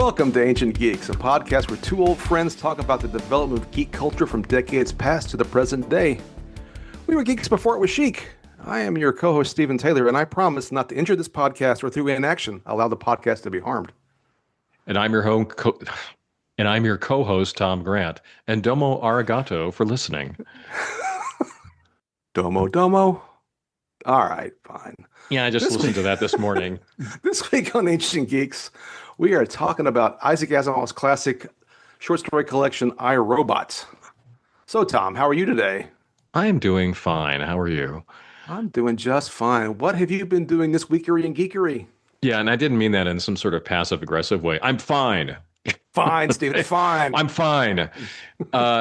Welcome to Ancient Geeks, a podcast where two old friends talk about the development of geek culture from decades past to the present day. We were geeks before it was chic. I am your co-host, Stephen Taylor, and I promise not to injure this podcast or through inaction allow the podcast to be harmed. And I'm your co-host, Tom Grant. And domo arigato for listening. Domo. All right, fine. Yeah, I just listened to that this morning. This week on Ancient Geeks, we are talking about Isaac Asimov's classic short story collection, I, Robot. So, Tom, how are you today? I am doing fine. How are you? I'm doing just fine. What have you been doing this weekery and geekery? Yeah, and I didn't mean that in some sort of passive-aggressive way. I'm fine. Fine, Stephen, fine. I'm fine.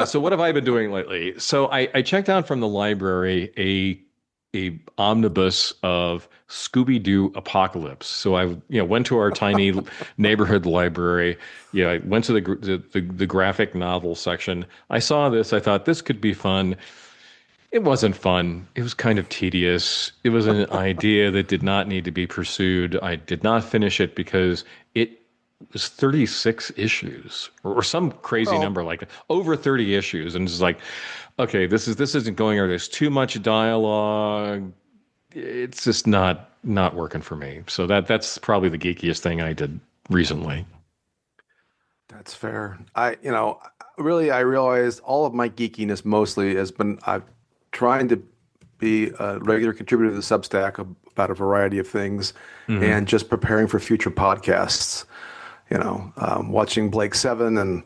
So what have I been doing lately? So I checked out from the library a omnibus of Scooby-Doo Apocalypse. So I went to our tiny neighborhood library. Yeah, I went to the graphic novel section. I saw this. I thought this could be fun. It wasn't fun. It was kind of tedious. It was an idea that did not need to be pursued. I did not finish it because it was 36 issues or some crazy number like that. Over 30 issues. And it's like, okay, this isn't going over. There's too much dialogue. It's just not working for me. So that's probably the geekiest thing I did recently. That's fair. I realized all of my geekiness mostly has been I've trying to be a regular contributor to the Substack about a variety of things and just preparing for future podcasts. Watching Blake 7 and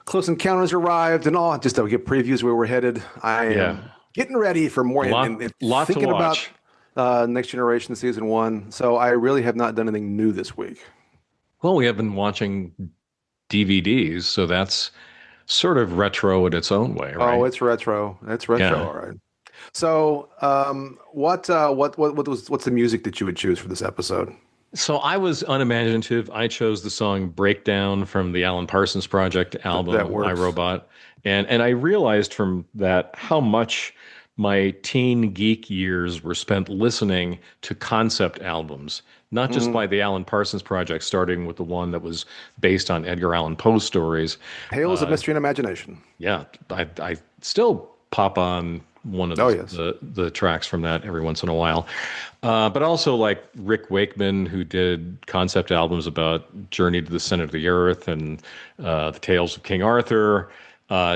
Close Encounters arrived and all, just to get previews where we're headed. I am getting ready for more. Lot thinking to watch. About Next Generation Season 1. So I really have not done anything new this week. Well, we have been watching DVDs, so that's sort of retro in its own way, right? Oh, it's retro. It's retro, Yeah. all right. So, what's the music that you would choose for this episode? So I was unimaginative. I chose the song Breakdown from the Alan Parsons Project album, That works. I, Robot. And I realized from that how much my teen geek years were spent listening to concept albums, not just by the Alan Parsons Project, starting with the one that was based on Edgar Allan Poe stories. Tales of Mystery and Imagination. Yeah, I still pop on one of the tracks from that every once in a while. But also like Rick Wakeman, who did concept albums about Journey to the Center of the Earth and the Tales of King Arthur,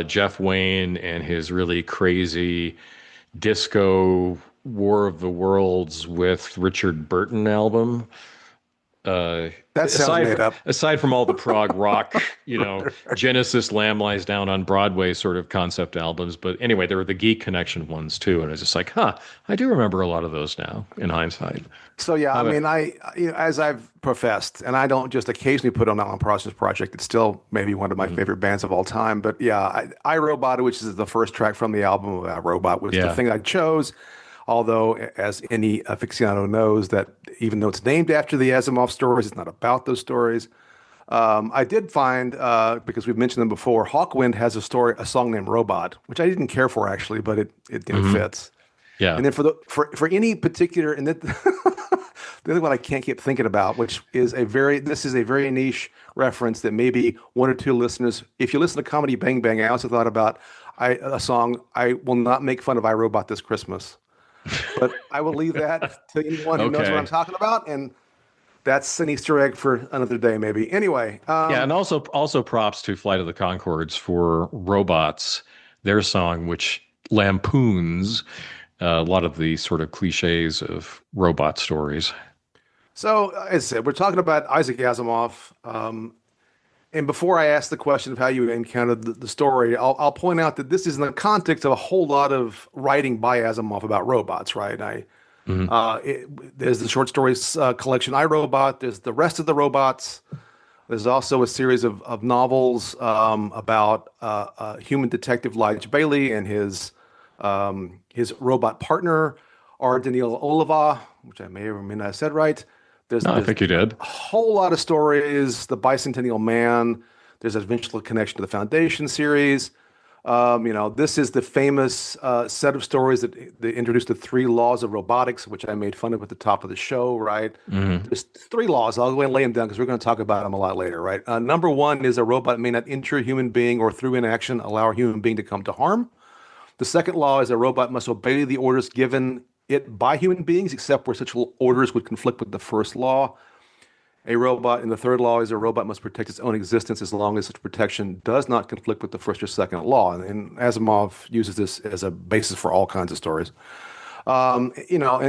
Jeff Wayne and his really crazy disco War of the Worlds with Richard Burton album. That sounds made up. Aside from all the prog rock, Genesis, Lamb Lies Down on Broadway sort of concept albums. But anyway, there were the Geek Connection ones too. And I was just like, I do remember a lot of those now in hindsight. So yeah, as I've professed, and I don't just occasionally put on Alan Parsons Project, it's still maybe one of my favorite bands of all time. But yeah, I Robot, which is the first track from the album of I, Robot, was the thing I chose. Although, as any aficionado knows, that even though it's named after the Asimov stories, it's not about those stories. I did find, because we've mentioned them before, Hawkwind has a song named Robot, which I didn't care for actually, but it fits. Yeah. And then for any particular, and the other one I can't keep thinking about, which is this is a very niche reference that maybe one or two listeners, if you listen to Comedy Bang Bang, I also thought about a song, I will not make fun of I, Robot this Christmas. But I will leave that to anyone who knows what I'm talking about, and that's an Easter egg for another day, maybe. Anyway, and also props to Flight of the Conchords for Robots, their song, which lampoons a lot of the sort of cliches of robot stories. So, as I said, we're talking about Isaac Asimov. And before I ask the question of how you encountered the story, I'll point out that this is in the context of a whole lot of writing by Asimov about robots, right? There's the short stories collection, I, Robot. There's the rest of the robots. There's also a series of novels about human detective Lige Bailey and his robot partner, R. Daniel Oliva, which I may or may not have said right. I think you did. A whole lot of stories. The Bicentennial Man. There's a eventual connection to the Foundation series. This is the famous set of stories that introduced the three laws of robotics, which I made fun of at the top of the show, right? Hmm. There's three laws. I'll go and lay them down because we're going to talk about them a lot later, right? Number one is a robot may not injure a human being or through inaction allow a human being to come to harm. The second law is a robot must obey the orders given it by human beings, except where such orders would conflict with the first law. A robot, and the third law is a robot must protect its own existence as long as such protection does not conflict with the first or second law. And Asimov uses this as a basis for all kinds of stories. And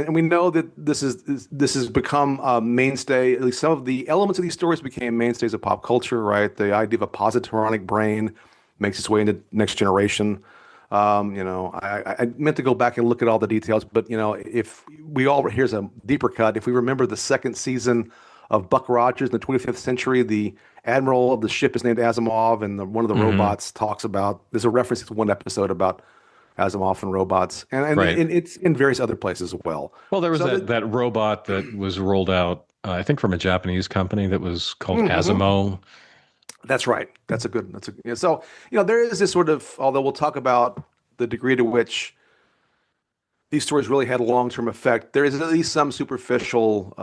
we know that this has become a mainstay. At least some of the elements of these stories became mainstays of pop culture, right? The idea of a positronic brain makes its way into next generation. I meant to go back and look at all the details, but if we all here's a deeper cut. If we remember the second season of Buck Rogers in the 25th century, the admiral of the ship is named Asimov, and one of the Hmm. robots talks about. There's a reference to one episode about Asimov and robots, Right. and it's in various other places as well. Well, there was So that robot that was rolled out, I think, from a Japanese company that was called mhm. Asimo. That's right. That's a yeah. So there is this sort of, although we'll talk about the degree to which these stories really had a long-term effect, there is at least some superficial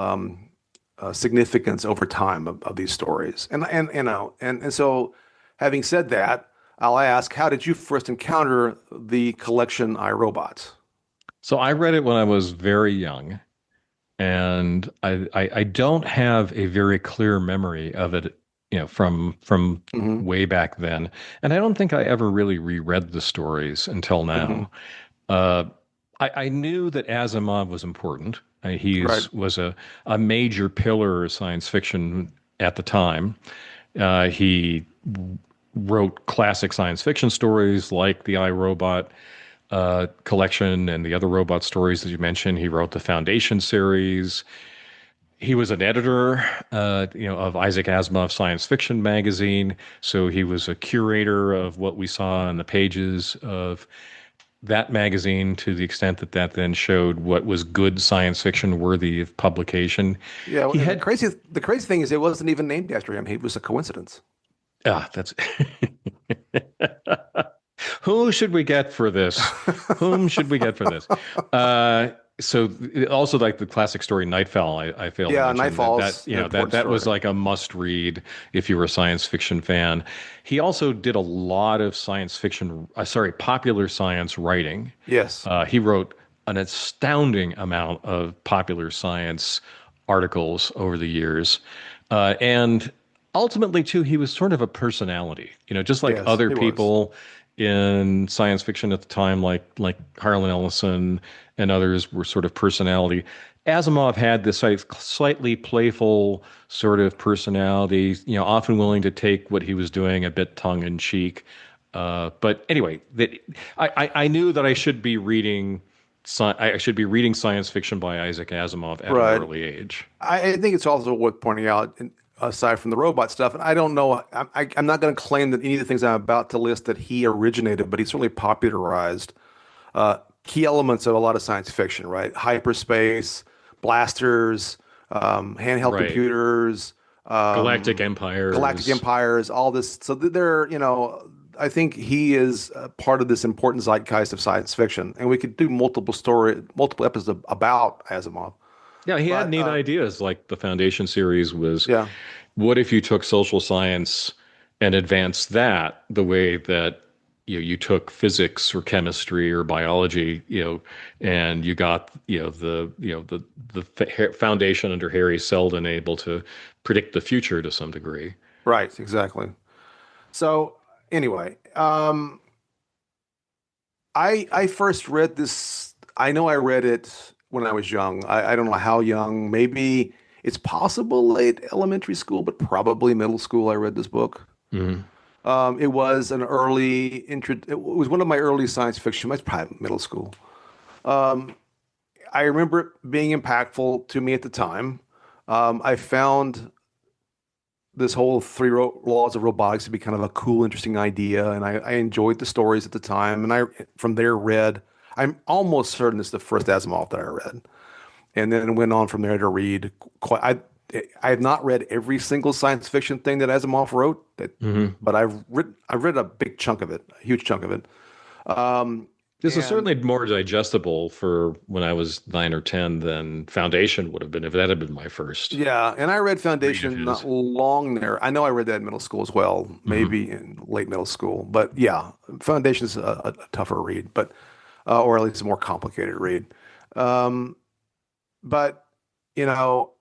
significance over time of these stories. And so, having said that, I'll ask, how did you first encounter the collection iRobots? So I read it when I was very young, and I don't have a very clear memory of it, from Hmm. way back then. And I don't think I ever really reread the stories until Hmm. now. Uh, I knew that Asimov was important. Right. Was a major pillar of science fiction at the time. He wrote classic science fiction stories like the iRobot collection and the other robot stories that you mentioned. He wrote the Foundation series. He was an editor, of Isaac Asimov's science fiction magazine. So he was a curator of what we saw on the pages of that magazine to the extent that that then showed what was good science fiction worthy of publication. Yeah. He Well, had, the crazy thing is, it wasn't even named after him. It was a coincidence. that's who should we get for this? Whom should we get for this? So also like the classic story Nightfall, I failed to Yeah. mention Nightfall's an important that was story. like a must read if you were a science fiction fan. He also did a lot of popular science writing. Yes. He wrote an astounding amount of popular science articles over the years. And ultimately, too, he was sort of a personality, just like Yes. other He was. people in science fiction at the time, like Harlan Ellison and others were sort of personality. Asimov had this slightly playful sort of personality, often willing to take what he was doing a bit tongue in cheek. But anyway, I knew that I should be reading science fiction by Isaac Asimov at an Right. early age. I think it's also worth pointing out, aside from the robot stuff, and I don't know, I'm not going to claim that any of the things I'm about to list that he originated, but he certainly popularized key elements of a lot of science fiction, right? Hyperspace, blasters, handheld Right. computers, Galactic galactic empires. empires, all this. So they're, I think he is part of this important zeitgeist of science fiction, and we could do multiple episodes about Asimov. Yeah, he had But neat ideas. Like the Foundation series was, yeah, what if you took social science and advanced that the way that you took physics or chemistry or biology, and you got the foundation under Harry Seldon able to predict the future to some degree. right, exactly. So anyway, I first read this. I know I read it when I was young. I don't know how young. Maybe it's possible late elementary school, but probably middle school. I read this book. Mhm. It was an early intro. It was one of my early science fiction. It's probably middle school. I remember it being impactful to me at the time. I found this whole laws of robotics to be kind of a cool, interesting idea, and I enjoyed the stories at the time. And I from there read. I'm almost certain it's the first Asimov that I read, and then went on from there to read quite. I have not read every single science fiction thing that Asimov wrote, Hmm. but I've read a big chunk of it, a huge chunk of it. Um, This is and certainly more digestible for when I was 9 or 10 than Foundation would have been if that had been my first yeah, and I read read of Foundation not his. long there. I know I read that in middle school as well, Hmm. maybe in late middle school. But yeah, Foundation is a tougher read, but or at least a more complicated read. Um, but you know,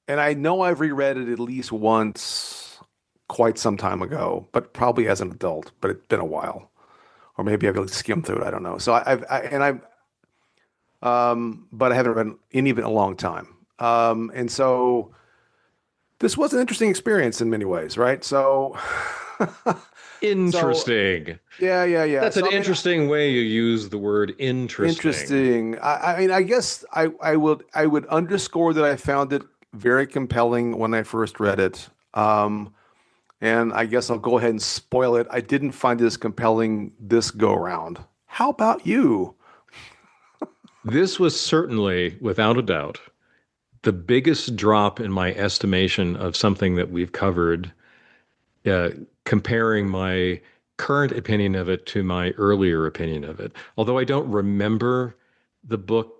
and I know I've reread it at least once, quite some time ago, but probably as an adult. But it's been a while, or maybe I've like skimmed through it. I don't know. So but I haven't read any of it in a long time. And so this was an interesting experience in many ways, right? So, so Interesting. yeah. That's an So I mean, interesting way you use the word interesting. interesting. I mean, I guess I would underscore that I found it very compelling when I first read it. And I guess I'll go ahead and spoil it. I didn't find it as compelling this go around. How about you? This was certainly, without a doubt, the biggest drop in my estimation of something that we've covered, uh, comparing my current opinion of it to my earlier opinion of it. Although I don't remember the book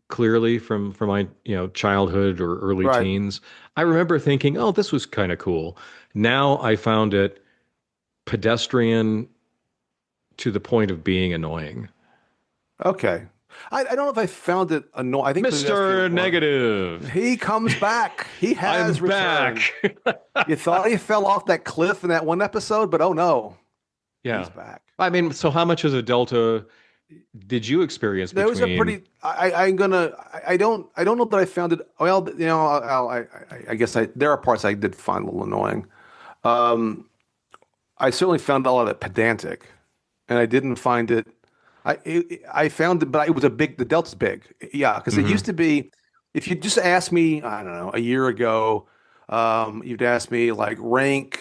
clearly from my childhood or early Right. teens, I remember thinking, "Oh, this was kind of cool." Now I found it pedestrian to the point of being annoying. Okay. I don't know if I found it annoying. I think Mr. pedestrian was. Negative, He comes back. He I'm has returned. back. You thought he fell off that cliff in that one episode, but oh no, he's Yeah. back. I mean, so how much of a delta did you experience There was a between? pretty. I don't know that I found it. Well, I guess there are parts I did find a little annoying. Um, I certainly found a lot of it pedantic, and I didn't find it. I found it, but it was a big. The delta's big, yeah, because it used Mhm. to be. If you just asked me, I don't know, a year ago, you'd ask me like rank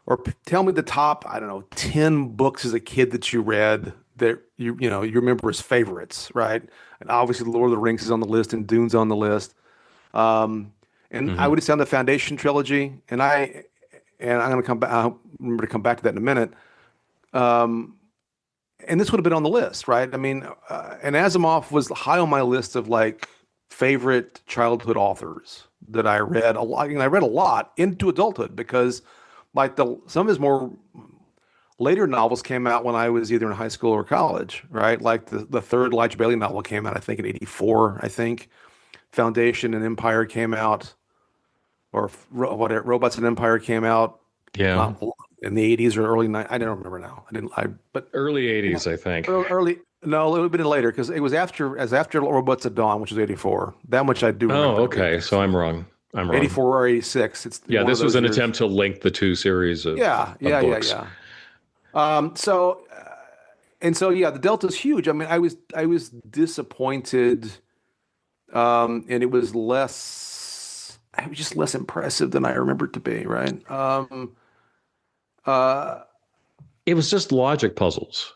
or tell me the top, I don't know, 10 books as a kid that you read that you remember as favorites, right? And obviously, Lord of the Rings is on the list and Dune's on the list. Um, and I Mhm. would have said the Foundation trilogy, and I'm going to come back. I'll remember to come back to that in a minute. Um, and this would have been on the list, right? I mean, and Asimov was high on my list of like favorite childhood authors that I read a lot. And I read a lot into adulthood because like the some of his more later novels came out when I was either in high school or college, right? Like the third Elijah Bailey novel came out, I think, in '84. I think Foundation and Empire came out, or whatever, Robots and Empire came out Yeah. not in the '80s or early '90s. I don't remember now. I didn't. But Early you know, 80s, I think. early. No, it would have been later because it was after Robots at Dawn, which was '84. That much I do Oh, remember to be the okay. case. So I'm wrong. I'm wrong. '84 or '86. It's Yeah, one of this was those an years. attempt to link the two series Yeah, of yeah, yeah, books. yeah. So yeah, the delta's huge. I mean, I was disappointed, and it was just less impressive than I remember it to be, right? Uh, It was just logic puzzles,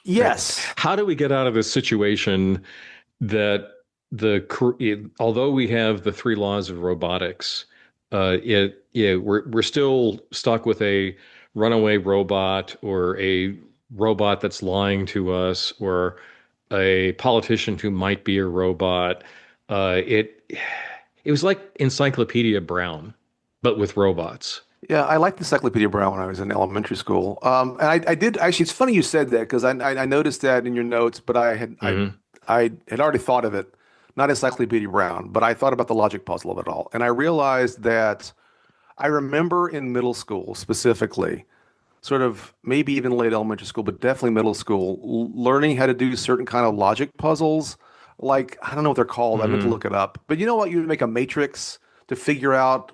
right? yes, How do we get out of this situation that although we have the three laws of robotics, we're still stuck with a runaway robot or a robot that's lying to us or a politician who might be a robot. It was like Encyclopedia Brown, but with robots. yeah, I liked Encyclopedia Brown when I was in elementary school. And I did actually. It's funny you said that because I noticed that in your notes, but Hmm. I had already thought of it, not Encyclopedia Brown, but I thought about the logic puzzle of it all, and I realized that I remember in middle school specifically, sort of maybe even late elementary school, but definitely middle school, learning how to do certain kind of logic puzzles. Like, I don't know what they're called. I meant to Hmm. look it up. But you know what? You make a matrix to figure out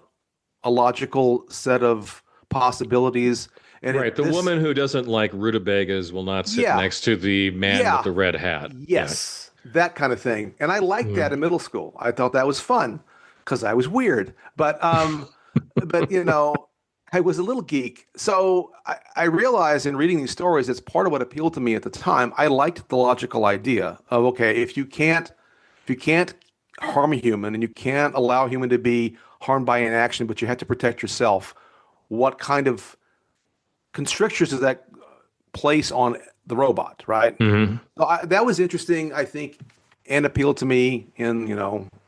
a logical set of possibilities. And Right. The woman who doesn't like rutabagas will not sit yeah, next to the man with yeah, the red hat. Yeah. yes, that kind of thing. And I liked that Mhm. in middle school. I thought that was fun because I was weird. But I was a little geek. So I realized in reading these stories, it's part of what appealed to me at the time. I liked the logical idea of okay, if you can't harm a human and you can't allow a human to be harmed by inaction, but you have to protect yourself, what kind of constrictures does that place on the robot, right? Hmm. So that was interesting, I think, and appealed to me in,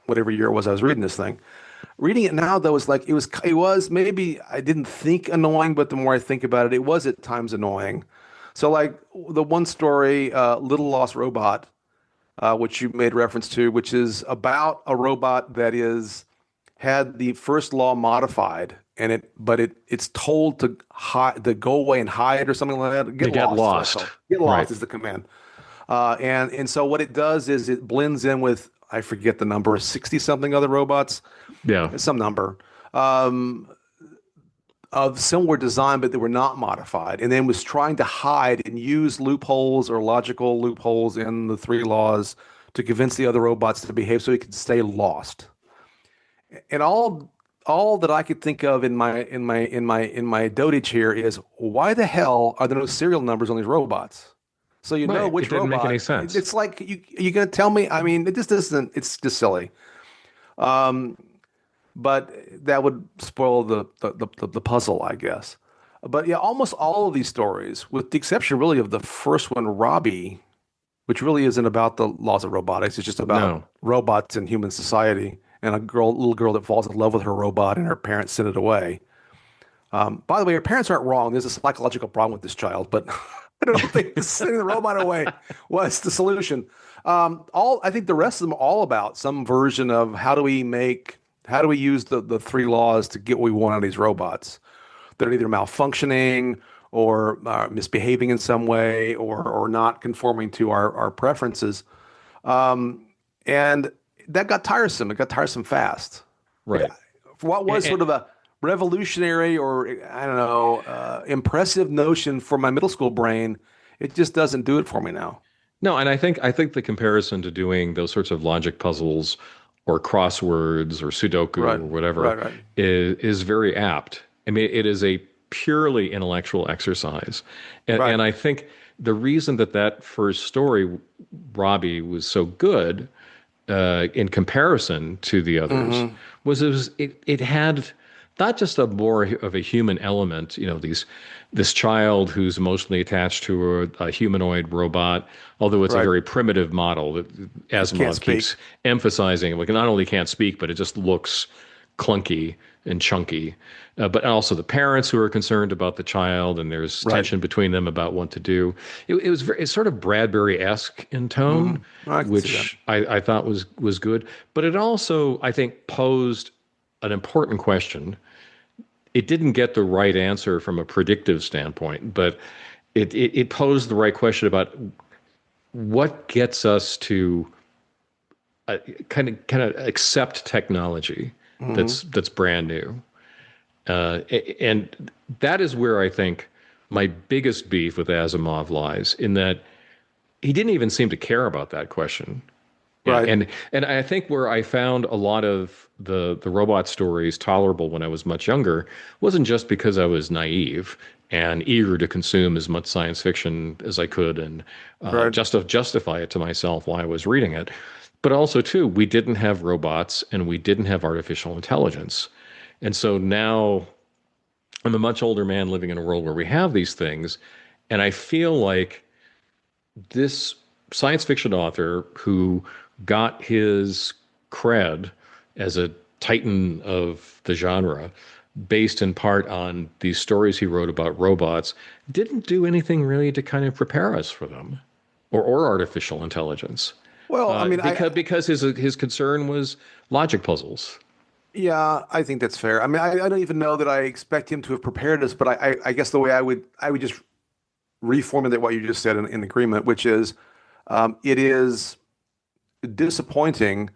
whatever year it was I was reading this thing. Reading it now, though, is like it was maybe I didn't think annoying, but the more I think about it, it was at times annoying. So, like the one story, Little Lost Robot, which you made reference to, which is about a robot that is had the first law modified, and it's told to hide, to go away and hide or something like that. They Get get lost is what it's lost. called. Get Right. lost is the command. And so what it does is it blends in with, I forget the number, 60 something other robots, Yeah. some number of similar design, but they were not modified, and then was trying to hide and use loopholes or logical loopholes in the three laws to convince the other robots to behave so he could stay lost. And all that I could think of in my dotage here is, why the hell are there no serial numbers on these robots? So you know Right. It which didn't make any robot. sense. It's like you gonna tell me? I mean, it just isn't. It's just silly. But that would spoil the puzzle, I guess. But yeah, almost all of these stories, with the exception really of the first one, Robbie, which really isn't about the laws of robotics. It's just about No. robots and human society and little girl that falls in love with her robot and her parents send it away. By the way, her parents aren't wrong. There's a psychological problem with this child, but I don't think sending the robot away was the solution. I think the rest of them are all about some version of how do we use the three laws to get what we want out of these robots. They're either malfunctioning or misbehaving in some way or not conforming to our preferences. And that got tiresome. It got tiresome fast. Right. For what was And, sort of a revolutionary or, I don't know, impressive notion for my middle school brain, it just doesn't do it for me now. no, and I think the comparison to doing those sorts of logic puzzles or crosswords or Sudoku Right, or whatever right. is very apt. I mean, it is a purely intellectual exercise, and Right. I think the reason that first story, Robbie, was so good in comparison to the others Hmm. it had not just a more of a human element, this child who's emotionally attached to a humanoid robot, although it's a Right. very primitive model that Can't Asimov speak. keeps emphasizing. Like, not only can't speak, but it just looks clunky and chunky. But also the parents who are concerned about the child, and there's Right. tension between them about what to do. It's sort of Bradbury-esque in tone, Hmm. I can see that. which I thought was good. But it also, I think, posed an important question. It didn't get the right answer from a predictive standpoint, but it posed the right question about what gets us to kind of accept technology Hmm. that's brand new. And that is where I think my biggest beef with Asimov lies, in that he didn't even seem to care about that question. Yeah, Right. and I think where I found a lot of the robot stories tolerable when I was much younger wasn't just because I was naive and eager to consume as much science fiction as I could and Right. just to justify it to myself while I was reading it, but also too, we didn't have robots and we didn't have artificial intelligence, and so now I'm a much older man living in a world where we have these things, and I feel like this science fiction author who got his cred as a titan of the genre based in part on these stories he wrote about robots didn't do anything really to kind of prepare us for them or artificial intelligence Well, I mean, because his concern was logic puzzles. yeah, I think that's fair. I mean, I don't even know that I expect him to have prepared us, but I guess the way I would just reformulate what you just said in agreement, which is, it is disappointing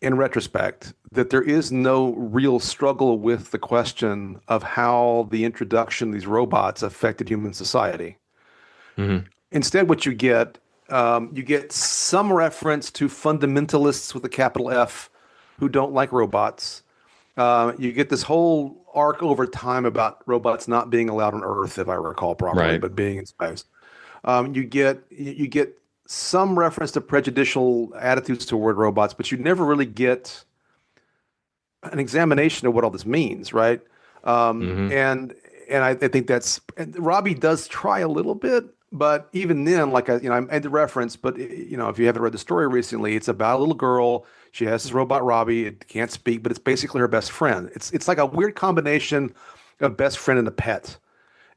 in retrospect that there is no real struggle with the question of how the introduction of these robots affected human society. Hmm. Instead, what you get some reference to fundamentalists with a capital F who don't like robots. You get this whole arc over time about robots not being allowed on Earth, if I recall properly, Right. but being in space. You get some reference to prejudicial attitudes toward robots, but you never really get an examination of what all this means, right? Hmm. And I think that's and Robbie does try a little bit, but even then, like I made the reference, but if you haven't read the story recently, it's about a little girl. She has this robot Robbie. It can't speak, but it's basically her best friend. It's like a weird combination of best friend and a pet,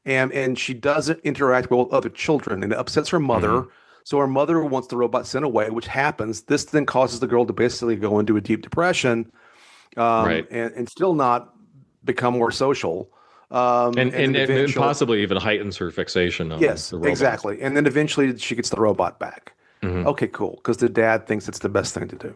and she doesn't interact well with other children, and it upsets her mother. Hmm. So her mother wants the robot sent away, which happens. This then causes the girl to basically go into a deep depression, Right. and still not become more social. And, And and then and eventually, possibly even heightens her fixation on yes, the robot. exactly. And then eventually she gets the robot back. Hmm. Okay, cool. Because the dad thinks it's the best thing to do,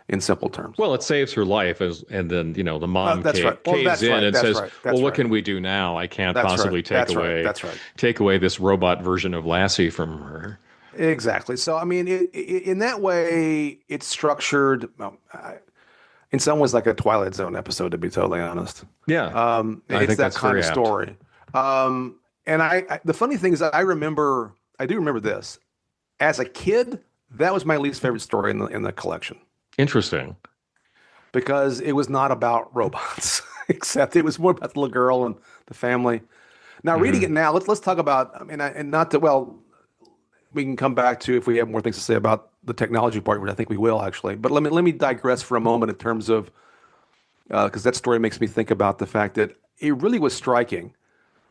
in simple terms. Well, it saves her life, and then the mom That's right. Well, caves that's in right. and That's says, right. "Well, That's what right. can we do now? I can't That's right. possibly take That's right. away That's right. this robot version of Lassie from her." Exactly. So, I mean, in that way, it's structured in some ways like a Twilight Zone episode, to be totally honest. Yeah, I It's think that that's kind very of apt. story. And the funny thing is, I do remember this as a kid. That was my least favorite story in the collection Interesting. because it was not about robots, except it was more about the little girl and the family. Now, reading Hmm. it now, let's talk about. I mean, and not to well, we can come back to if we have more things to say about the technology part, which I think we will actually. But let me digress for a moment in terms of because that story makes me think about the fact that it really was striking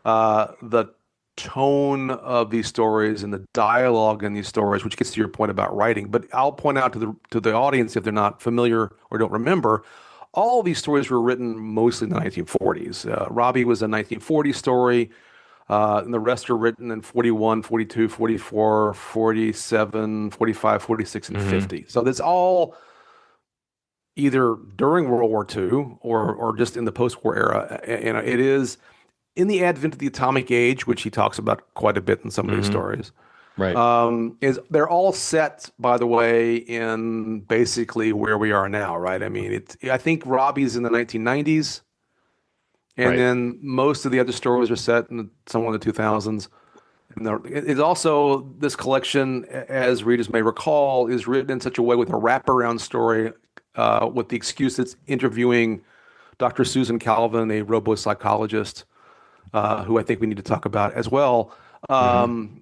the tone of these stories and the dialogue in these stories, which gets to your point about writing. But I'll point out to the audience if they're not familiar or don't remember, all of these stories were written mostly in the 1940s. Robbie was a 1940 story. And the rest are written in 41, 42, 44, 47, 45, 46, and Hmm. 50. So that's all either during World War II or just in the post-war era. And it is in the advent of the atomic age, which he talks about quite a bit in some of these Hmm. stories. Right. Is they're all set, by the way, in basically where we are now, right? I mean, I think Robbie's in the 1990s, and Right. then most of the other stories are set in somewhere in the 2000s. And it's also this collection, as readers may recall, is written in such a way with a wraparound story, with the excuse it's interviewing Dr. Susan Calvin, a robo-psychologist, who I think we need to talk about as well, Hmm. um,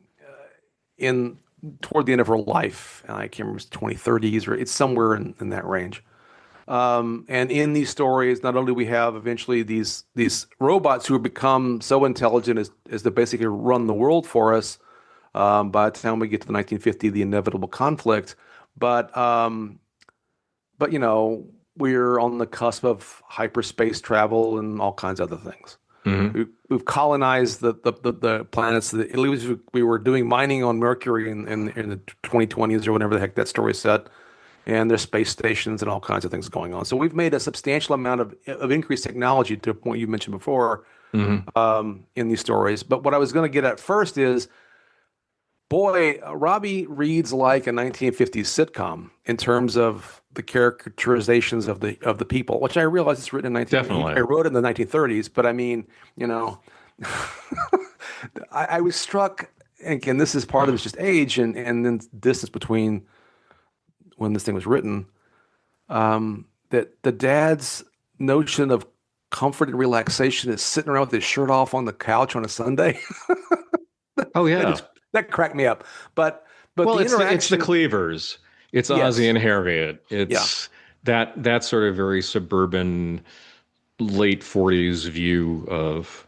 in toward the end of her life. I can't remember, it's 2030s or it's somewhere in that range. And in these stories, not only we have eventually these robots who have become so intelligent as to basically run the world for us. By the time we get to the 1950, the inevitable conflict, but um, but we're on the cusp of hyperspace travel and all kinds of other things. Hmm. We've colonized the planets. At least we were doing mining on Mercury in the 2020s or whatever the heck that story said, and there's space stations and all kinds of things going on. So we've made a substantial amount of increased technology to a point you mentioned before Hmm. in these stories. But what I was going to get at first is, boy, Robbie reads like a 1950s sitcom in terms of the characterizations of the people, which I realize it's written in 19. I Definitely. wrote it in the 1930s, but I mean, you know, I was struck, and again, this is part of it's just age and then distance between when this thing was written. That the dad's notion of comfort and relaxation is sitting around with his shirt off on the couch on a Sunday. Oh That yeah. just that cracked me up. But Well, the it's the interaction, Cleavers. It's Ozzie yes, and Harriet. yeah. It's that sort of very suburban late 40s view of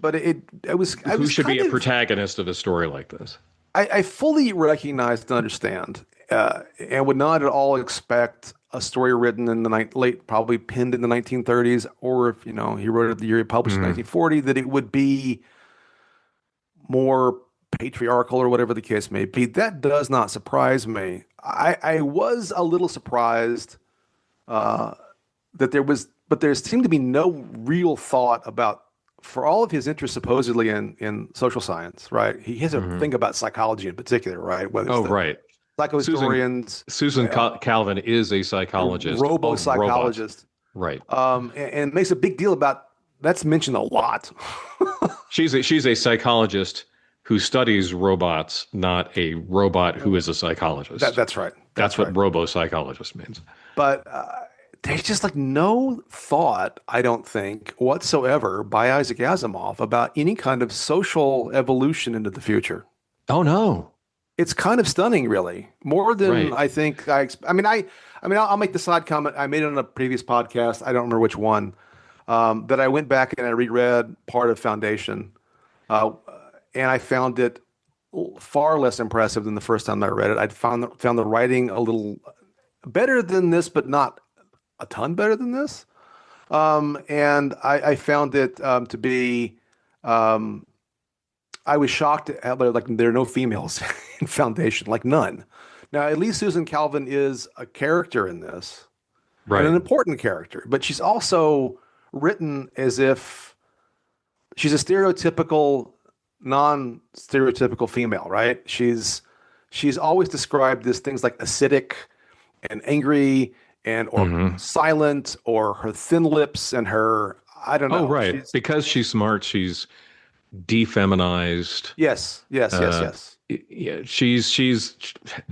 But I who was should be kind a of protagonist of a story like this. I fully recognize and understand, and would not at all expect a story written in the late, probably penned in the 1930s, or if he wrote it the year he published in Hmm. 1940, that it would be more patriarchal or whatever the case may be. That does not surprise me. I was a little surprised that but there seemed to be no real thought about, for all of his interest supposedly in social science, right? He has a Hmm. thing about psychology in particular, right? Whether it's Oh, the right. Susan psychohistorians, Susan Calvin is a psychologist robo of robots. psychologists, Right. and makes a big deal about that's mentioned a lot. She's a psychologist who studies robots, not a robot who is a psychologist. That's right. That's That's what right. robo-psychologist means. But there's just like no thought, I don't think, whatsoever by Isaac Asimov about any kind of social evolution into the future. Oh no. It's kind of stunning, really, more than Right. I think. I mean, I'll make the side comment. I made it on a previous podcast. I don't remember which one. That I went back and I reread part of Foundation, uh, and I found it far less impressive than the first time I read it. I found the writing a little better than this, but not a ton better than this. And I found it to be. Um, I was shocked at how there are no females in Foundation, like none. Now, at least Susan Calvin is a character in this and an Right. important character, but she's also written as if she's a stereotypical, non-stereotypical female, right? She's always described as things like acidic and angry and or Hmm. silent or her thin lips and her I don't Oh, know. right. She's Because she's smart, she's defeminized. yes, yes, yes, Uh, yes. yeah, she's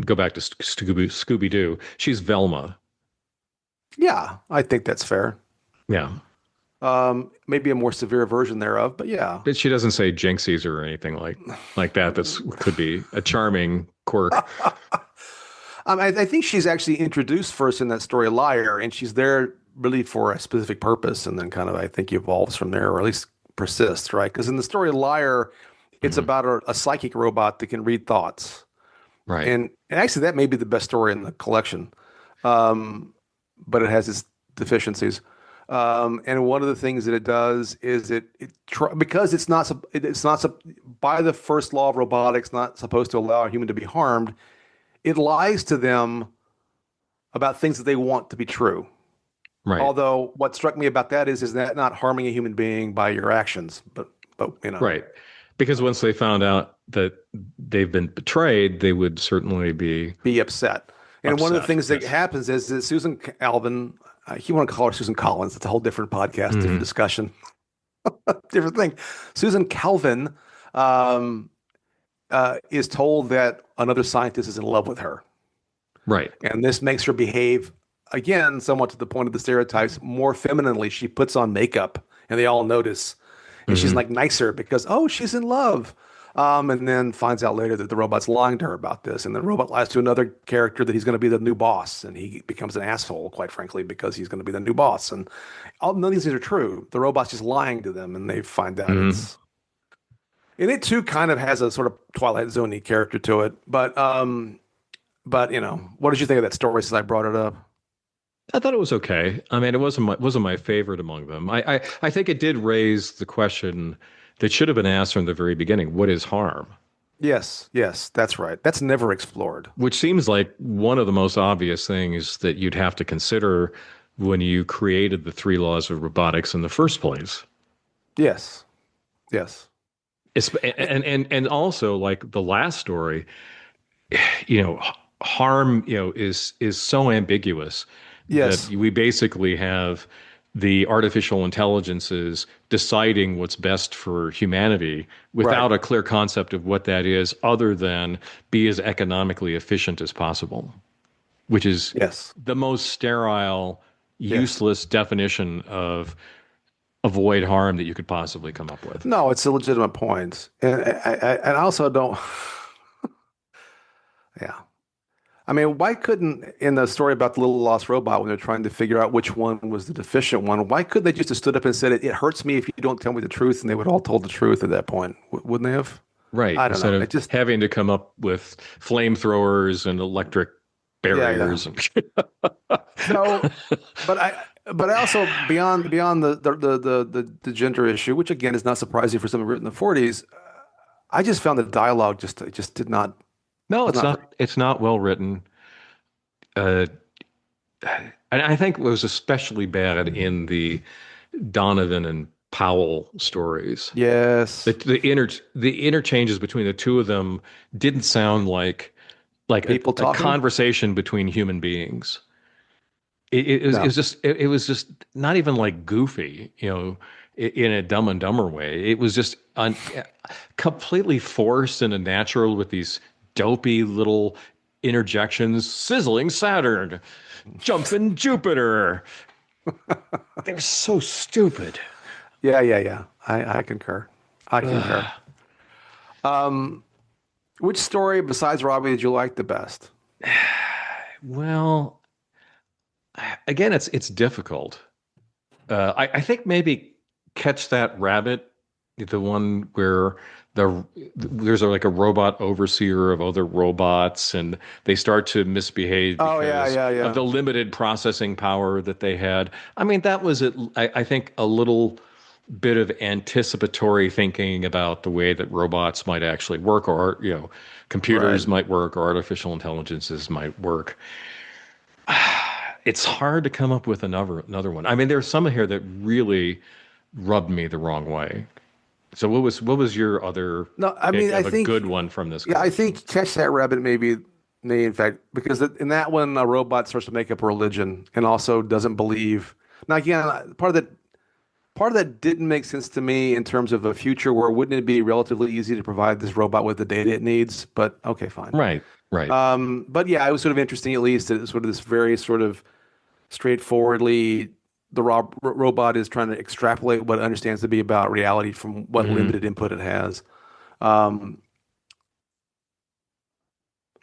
go back to Scooby Doo. She's Velma. Yeah, I think that's fair. Yeah, Maybe a more severe version thereof, but yeah. but she doesn't say jinxies or anything like that. That's could be a charming quirk. I think she's actually introduced first in that story, Liar, and she's there really for a specific purpose, and then kind of I think evolves from there, or at least persists, right? Because in the story Liar, it's Mhm. about a psychic robot that can read thoughts, Right. and actually that may be the best story in the collection, um, but it has its deficiencies. And one of the things that it does is because it's not by the first law of robotics not supposed to allow a human to be harmed. It lies to them about things that they want to be true. Right. Although what struck me about that is that not harming a human being by your actions, but Right. Because once they found out that they've been betrayed, they would certainly be be upset. And one of the upset. things that Yes. happens is that Susan Alvin, you want to call her Susan Collins, it's a whole different podcast, different Hmm. discussion, different thing. Susan Calvin um, is told that another scientist is in love with her. Right. And this makes her behave, again, somewhat to the point of the stereotypes, more femininely. She puts on makeup and they all notice. And she's Hmm. like nicer because, oh, she's in love. And then finds out later that the robot's lying to her about this. And the robot lies to another character that he's going to be the new boss. And he becomes an asshole, quite frankly, because he's going to be the new boss. And none of these things are true. The robot's just lying to them. And they find out Hmm. it's. And it too kind of has a sort of Twilight Zone-y character to it. But what did you think of that story since I brought it up? I thought it was okay. I mean, it wasn't my favorite among them. I think it did raise the question that should have been asked from the very beginning: what is harm? Yes, yes, that's right. That's never explored. Which seems like one of the most obvious things that you'd have to consider when you created the three laws of robotics in the first place. Yes, yes, And also like the last story, you know, harm, is so ambiguous that yes, we basically have the artificial intelligences deciding what's best for humanity right. without a clear concept of what that is, other than be as economically efficient as possible, which is Yes, the most sterile, yes. useless definition of avoid harm that you could possibly come up with. No, it's a legitimate point, and I also don't. Yeah, I mean, why couldn't in the story about the little lost robot when they're trying to figure out which one was the deficient one? Why couldn't they just have stood up and said it hurts me if you don't tell me the truth, and they would all told the truth at that point, wouldn't they have? Right. I don't Instead know. of It just having to come up with flamethrowers and electric yeah, yeah. barriers. And So, but I also beyond the gender issue, which again is not surprising for something written in the 40s. I just found the dialogue just it just did not no, was it's not very not. It's not well written. Uh, and I think it was especially bad in the Donovan and Powell stories. The yes, the inter the interchanges between the two of them didn't sound like people a talking. conversation between human beings. It No, was just it was just not even like goofy. in a Dumb and Dumber way. It was just completely forced and unnatural with these dopey little interjections. Sizzling Saturn, jumping Jupiter. They're so stupid. Yeah, yeah, yeah. I concur. I concur. Ugh. Which story besides Robbie did you like the best? Well, again, it's difficult. I think maybe Catch That Rabbit, the one where there's like a robot overseer of other robots, and they start to misbehave Oh yeah, because yeah, of yeah. the limited processing power that they had. I mean, that was I think a little bit of anticipatory thinking about the way that robots might actually work, or Right. computers might work, or artificial intelligences might work. It's hard to come up with another one. I mean, there's some here that really rubbed me the wrong way. So what was your other No, I pick mean, I of a think, good one from this yeah, I collection? think Catch That Rabbit may in fact, because in that one, a robot starts to make up a religion and also doesn't believe. Now, again, part of that didn't make sense to me in terms of a future where wouldn't it be relatively easy to provide this robot with the data it needs? But okay, fine. Right, right. But yeah, it was sort of interesting, at least, that it's sort of this very sort of straightforwardly, the robot is trying to extrapolate what it understands to be about reality from what Hmm. limited input it has. Um,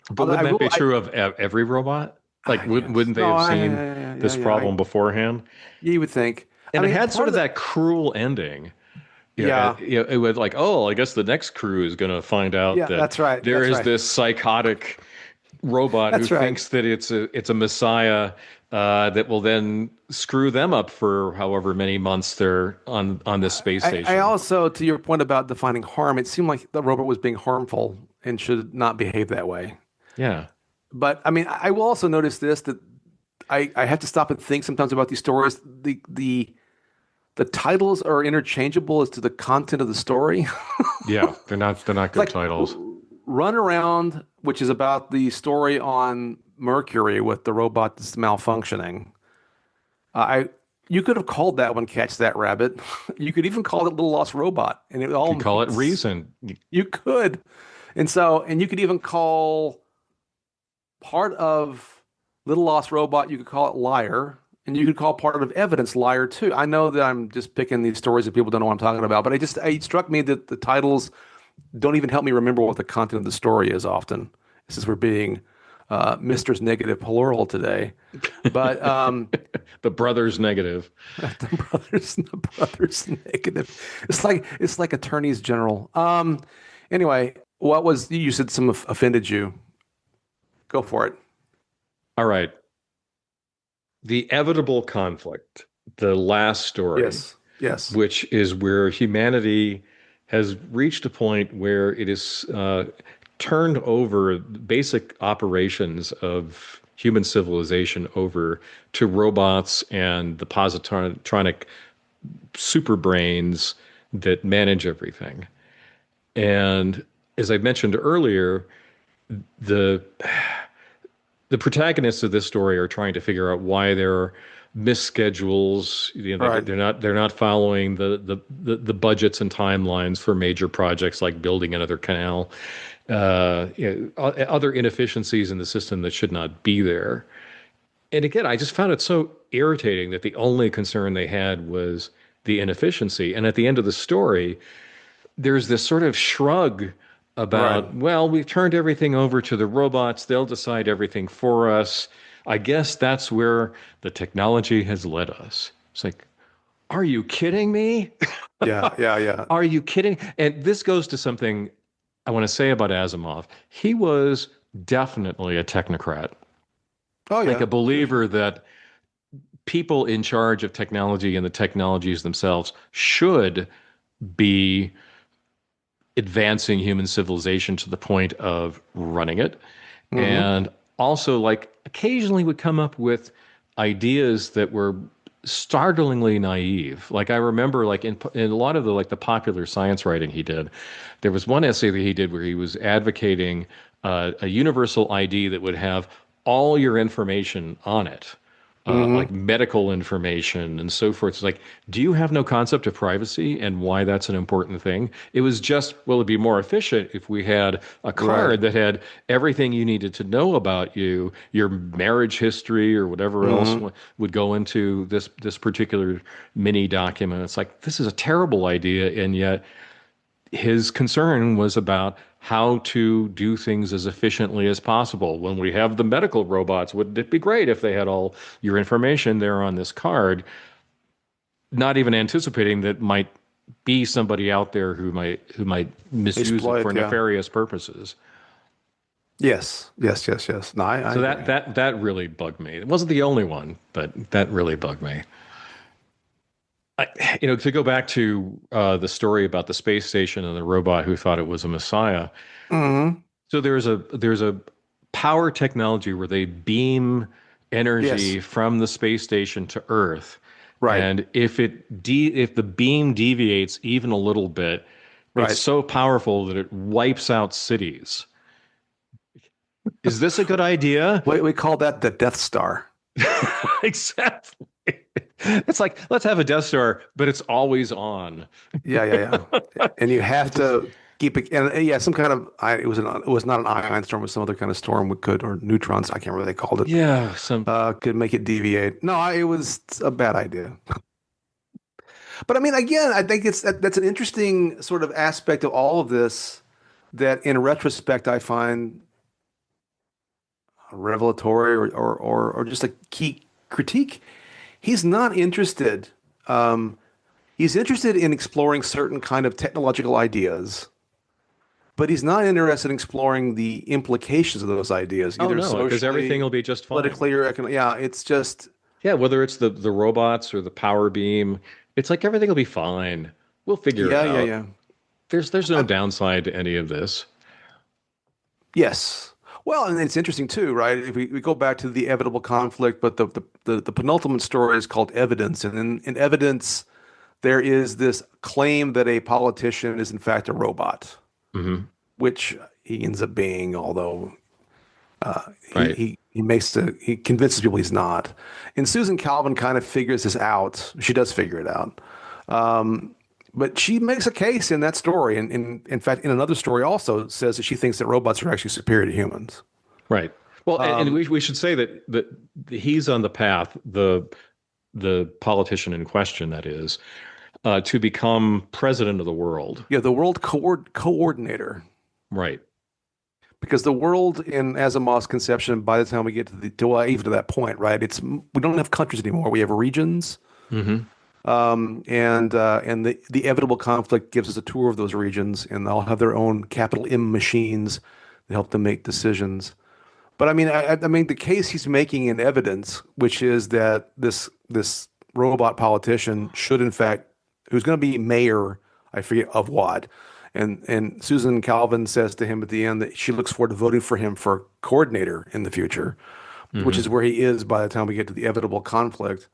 But Although wouldn't that be I true of every robot? Like, I guess wouldn't they no, have I seen yeah, yeah, this yeah, problem beforehand? you would think. I And it mean, had part sort of of the that cruel ending. Yeah, yeah, it was like, oh, I guess the next crew is going to find out yeah, that that's right, there that's is right, this psychotic robot who that's right. thinks that it's a messiah that will then screw them up for however many months they're on this space I station. also, to your point about defining harm, it seemed like the robot was being harmful and should not behave that way. Yeah. But I mean, I will also notice this that I have to stop and think sometimes about these stories. The titles are interchangeable as to the content of the story. Yeah, they're not It's good like titles. Run Around, which is about the story on Mercury with the robot that's malfunctioning. I You could have called that one Catch That Rabbit. You could even call it Little Lost Robot, and it all Could call it makes Reason. you could. And you could even call part of Little Lost Robot, you could call it Liar, and you could call part of Evidence Liar too. I know that I'm just picking these stories that people don't know what I'm talking about, but it struck me that the titles don't even help me remember what the content of the story is often. Since we're being Mr.'s negative plural today. But The brothers negative. the brothers negative. It's like attorneys general. Anyway, what was you said some offended you? Go for it. All right. The Evitable Conflict, the last story, Yes. Yes. which is where humanity has reached a point where it is turned over basic operations of human civilization over to robots and the positronic super brains that manage everything. And as I mentioned earlier, the the protagonists of this story are trying to figure out why there are missed schedules. Right. They're not following the budgets and timelines for major projects like building another canal. Other inefficiencies in the system that should not be there. And again, I just found it so irritating that the only concern they had was the inefficiency. And at the end of the story, there's this sort of shrug Right. about, well, we've turned everything over to the robots. They'll decide everything for us. I guess that's where the technology has led us. It's like, are you kidding me? Yeah. Yeah. Yeah. Are you kidding? And this goes to something I want to say about Asimov. He was definitely a technocrat, Oh like yeah. a Sure. Sure. believer that people in charge of technology and the technologies themselves should be advancing human civilization to the point of running it. Hmm. And also, like, occasionally would come up with ideas that were startlingly naive. Like, I remember, like, in a lot of the popular science writing he did, there was one essay that he did where he was advocating a universal ID that would have all your information on it, Hmm. like medical information and so forth. It's like, do you have no concept of privacy and why that's an important thing? It was just, well, it'd be more efficient if we had a Right. card that had everything you needed to know about you, your marriage history or whatever else Hmm. would go into this particular mini document. It's like, this is a terrible idea, and yet his concern was about how to do things as efficiently as possible. When we have the medical robots, wouldn't it be great if they had all your information there on this card? Not even anticipating that might be somebody out there who might misuse it for Exploit. Yeah. nefarious purposes. Yes. Yes. Yes. Yes. No, I So that agree. that that really bugged me. It wasn't the only one, but that really bugged me. To go back to the story about the space station and the robot who thought it was a messiah. Hmm. So there's a power technology where they beam Yes. energy from the space station to Earth, Right. and if the beam deviates even a little bit, it's Right. so powerful that it wipes out cities. Is this a good idea? We call that the Death Star. Exactly. It's like, let's have a Death Star, but it's always on. Yeah. Yeah. Yeah. And you I have just, to keep it. And yeah, some kind of. It was not an ion storm. It was some other kind of storm. We could or neutrons. I can't remember what they called it. yeah, some, Could make it deviate. No, it was a bad idea. But I mean, again, I think that's an interesting sort of aspect of all of this that, in retrospect, I find revelatory or just a key critique. He's not interested. Um, he's interested in exploring certain kind of technological ideas, but he's not interested in exploring the implications of those ideas, oh either no, because everything socially, will be just fine. politically, or economically. Yeah, it's just Yeah, whether it's the robots or the power beam, it's like everything will be fine. We'll figure it yeah, yeah, out. yeah. There's no I, downside to any of this. yes. Well, and it's interesting too, right? If we go back to the inevitable conflict, but the penultimate story is called Evidence. And in Evidence, there is this claim that a politician is in fact a robot, Hmm. which he ends up being, although Right. he convinces people he's not. And Susan Calvin kind of figures this out. She does figure it out. But she makes a case in that story, and in fact, in another story, also says that she thinks that robots are actually superior to humans. Right. Well, and Um, we should say that he's on the path, the politician in question, that is, to become president of the world. yeah, the world coordinator, Right. because the world in Asimov's conception, by the time we get to well, even to that point, right? We don't have countries anymore. We have regions, Hmm. and the inevitable conflict gives us a tour of those regions, and they'll have their own capital M machines that help them make decisions. But I mean, the case he's making in Evidence, which is that this robot politician should, in fact, who's going to be mayor, I forget of what, and Susan Calvin says to him at the end that she looks forward to voting for him for coordinator in the future, which Hmm. is where he is by the time we get to the inevitable conflict.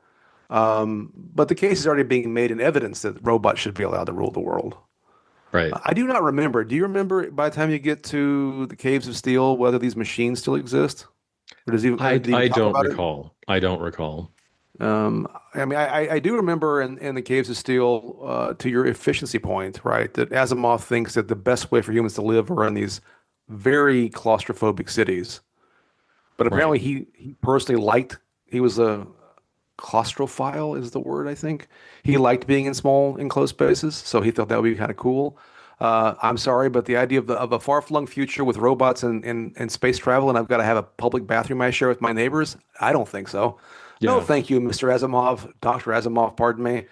But the case is already being made in Evidence that robots should be allowed to rule the world. Right. I do not remember. Do you remember by the time you get to the Caves of Steel whether these machines still exist? Or did he even I talk don't about it? recall. I don't recall. I mean, I do remember in the Caves of Steel, to your efficiency point, right, that Asimov thinks that the best way for humans to live are in these very claustrophobic cities. But Right. apparently he personally he was a claustrophile is the word, I think. He liked being in small enclosed spaces, so he thought that would be kind of cool. I'm sorry, but the idea of a far-flung future with robots and space travel, and I've got to have a public bathroom I share with my neighbors, I don't think so. No, Yeah. thank you, Mr. Asimov, Dr. Asimov, pardon me.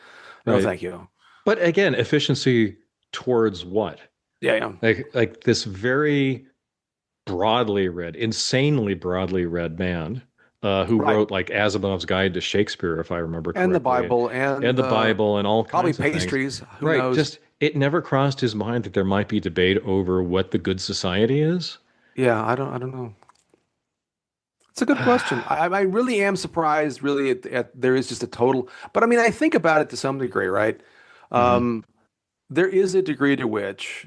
No, Right. thank you. But again, efficiency towards what? Yeah, yeah. Like this very broadly read, insanely broadly read man who Right. wrote like Asimov's Guide to Shakespeare, if I remember And the correctly, Bible and and the Bible and all probably kinds of things. pastries, who Right. knows? Just it never crossed his mind that there might be debate over what the good society is. Yeah, I don't know. It's a good question. I really am surprised, really, at there is just a total. But I mean, I think about it to some degree, right? Hmm. Um, there is a degree to which,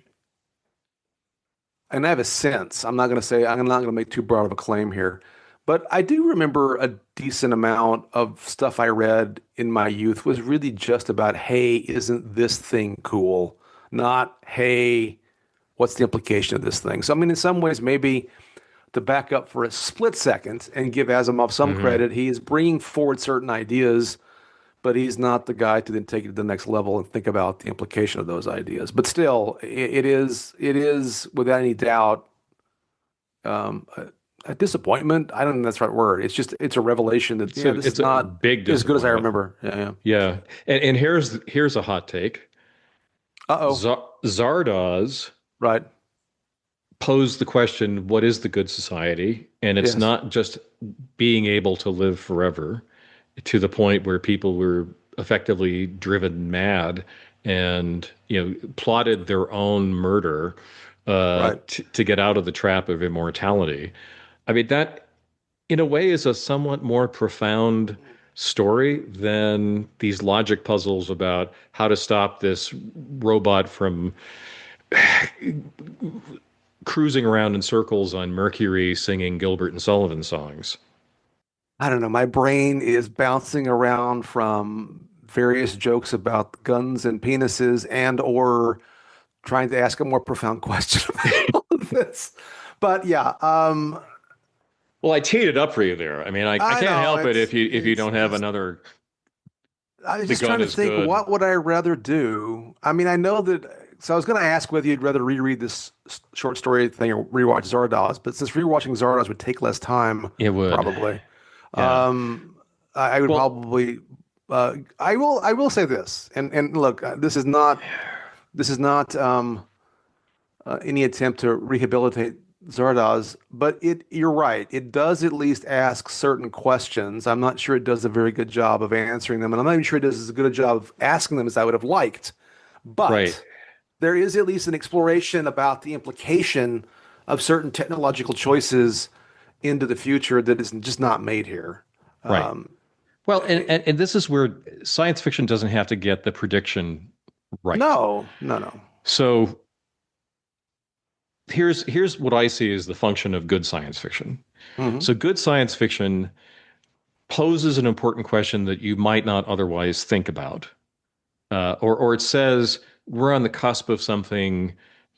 and I have a sense. I'm not going to make too broad of a claim here, But I do remember a decent amount of stuff I read in my youth was really just about, hey, isn't this thing cool? Not, hey, what's the implication of this thing? So, I mean, in some ways, maybe to back up for a split second and give Asimov some Hmm. credit, he is bringing forward certain ideas, but he's not the guy to then take it to the next level and think about the implication of those ideas. But still, it is without any doubt a disappointment. I don't think that's the right word. It's a revelation that It's yeah, a this is it's a not big as good as I disappointment. remember. Yeah, yeah. Yeah, and here's a hot take. Uh-oh. Zardoz Right. posed the question, what is the good society? And it's Yes. not just being able to live forever to the point where people were effectively driven mad and plotted their own murder Right. to get out of the trap of immortality. I mean, that in a way is a somewhat more profound story than these logic puzzles about how to stop this robot from cruising around in circles on Mercury singing Gilbert and Sullivan songs. I don't know. My brain is bouncing around from various jokes about guns and penises and or trying to ask a more profound question about all of this. But yeah, Well, I teed it up for you there. I mean, I I can't know help it it's if you it's don't have just another I was the just gun trying to is think, good. what would I rather do? I mean, I know that. So I was going to ask whether you'd rather reread this short story thing or rewatch Zardoz, but since rewatching Zardoz would take less time, It would. probably, Yeah. um, I would Well, probably. I will say this, and look, this is not any attempt to rehabilitate Zardoz, but you're right. It does at least ask certain questions. I'm not sure it does a very good job of answering them, and I'm not even sure it does as good a job of asking them as I would have liked. right, But there is at least an exploration about the implication of certain technological choices into the future that is just not made here. right. Um, Well, and this is where science fiction doesn't have to get the prediction right. no, no, no. So here's what I see as the function of good science fiction. Hmm. So good science fiction poses an important question that you might not otherwise think about. Or it says we're on the cusp of something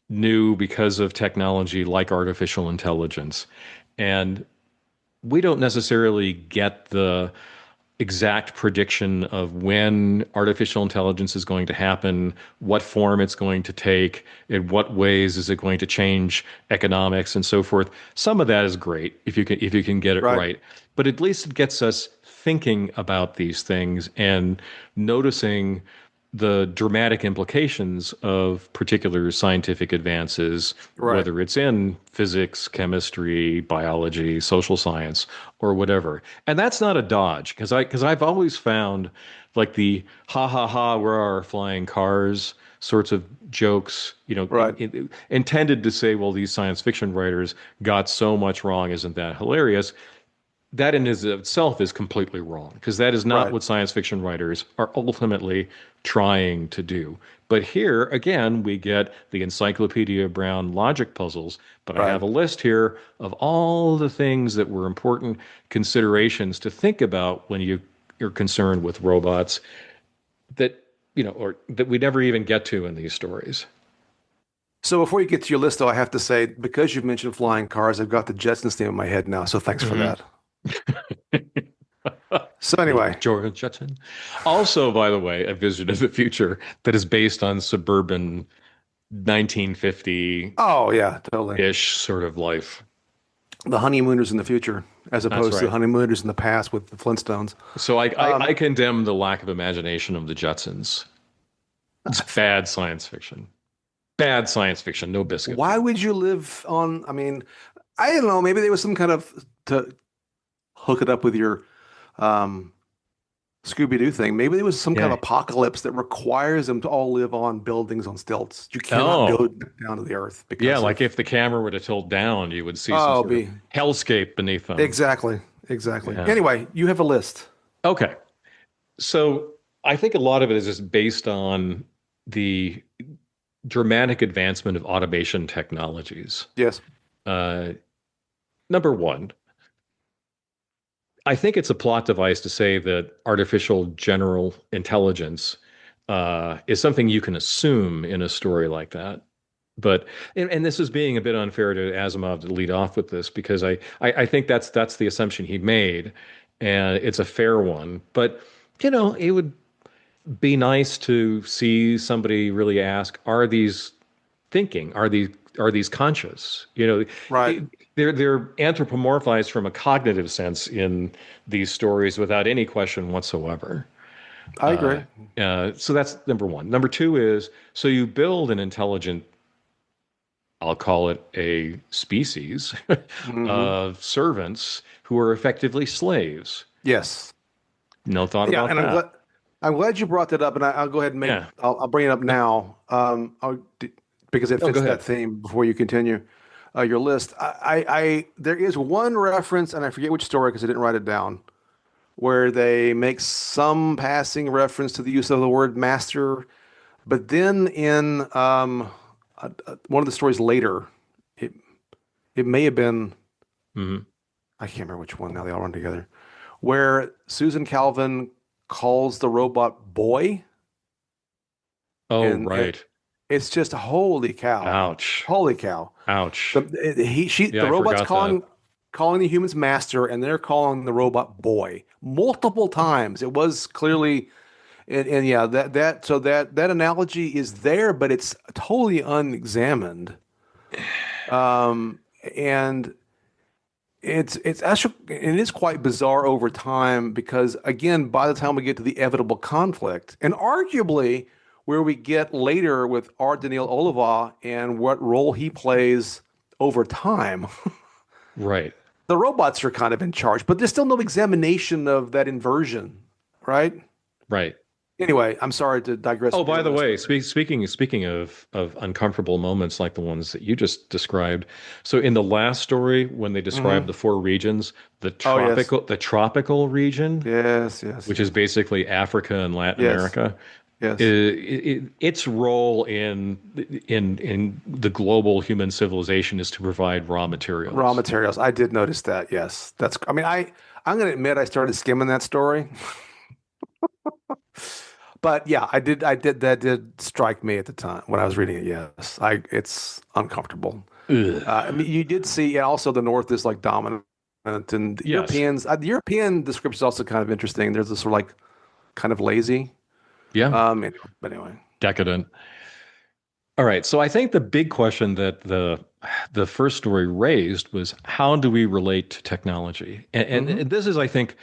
new because of technology like artificial intelligence. And we don't necessarily get the exact prediction of when artificial intelligence is going to happen, what form it's going to take, in what ways is it going to change economics and so forth. Some of that is great if you can get it Right, right, but at least it gets us thinking about these things and noticing the dramatic implications of particular scientific advances, right, whether it's in physics, chemistry, biology, social science, or whatever. And that's not a dodge because I've always found like the ha ha ha, where are our flying cars sorts of jokes, right, intended to say, well, these science fiction writers got so much wrong, isn't that hilarious? That in itself is completely wrong because that is not right, what science fiction writers are ultimately trying to do. But here, again, we get the Encyclopedia Brown logic puzzles. But I right. have a list here of all the things that were important considerations to think about when you're concerned with robots that, or that we never even get to in these stories. So before you get to your list, though, I have to say, because you've mentioned flying cars, I've got the Jetsons theme in my head now. So thanks for Mhm. that. So Little anyway, George Jetson. Also, by the way, a vision of the future that is based on suburban 1950-ish oh yeah, totally. sort of life. The honeymooners in the future, as That's opposed to the right. honeymooners in the past with the Flintstones. So I Um, condemn the lack of imagination of the Jetsons. It's bad science fiction. Bad science fiction. No biscuit. why would you live on? I mean, I don't know. Maybe there was some kind of to hook it up with your um, Scooby-Doo thing. Maybe there was some kind Yeah. of apocalypse that requires them to all live on buildings on stilts. You cannot go Oh, down to the earth yeah. because Like of if the camera were to tilt down, you would see some oh, sort of be hellscape beneath them. exactly, exactly. Yeah. Anyway, you have a list. Okay. So I think a lot of it is just based on the dramatic advancement of automation technologies. Yes. Uh, Number one, I think it's a plot device to say that artificial general intelligence is something you can assume in a story like that. But and this is being a bit unfair to Asimov to lead off with this because I think that's the assumption he made, and it's a fair one. But it would be nice to see somebody really ask, are these thinking? Are these conscious? Right. They're anthropomorphized from a cognitive sense in these stories without any question whatsoever. I agree. So that's number one. Number two is so you build an intelligent, I'll call it a species Hmm. of servants who are effectively slaves. Yes. No thought Yeah, about and that. I'm glad you brought that up, and I'll go ahead and Yeah. I'll bring it up now, because it Oh, go fits that ahead. theme. Before you continue your list, there is one reference, and I forget which story because I didn't write it down, where they make some passing reference to the use of the word master, but then in one of the stories later, it it may have been, Hmm. I can't remember which one now. They all run together, where Susan Calvin calls the robot boy. Oh, And right. it's just holy cow, Ouch. holy cow. Ouch. Yeah, The I robot's forgot that. calling the humans master, and they're calling the robot boy multiple times. It was clearly, and yeah, that analogy is there, but it's totally unexamined. Um, and it's actually, it is quite bizarre over time because again, by the time we get to the inevitable conflict, and arguably where we get later with R. Daniel Oliva and what role he plays over time, Right. the robots are kind of in charge, but there's still no examination of that inversion, right? Right. Anyway, I'm sorry to digress Oh, from your by the list, way, but speaking of uncomfortable moments like the ones that you just described. So in the last story, when they described the mhm. four regions, Oh yes, the tropical region, yes, yes, which is yes, basically Africa and Latin yes, America, yes. its role in the global human civilization is to provide raw Raw materials. materials. I did notice that. Yes, that's. I mean, I'm going to admit I started skimming that story, but yeah, I did. I did. That did strike me at the time when I was reading it. Yes, it's uncomfortable. Ugh. I mean, you did see, yeah, also the North is like dominant, and the Yes. Europeans. The European description is also kind of interesting. There's this sort of like kind of lazy. Yeah. But anyway. Decadent. All right. So I think the big question that the first story raised was how do we relate to technology? And Hmm. this is, I think,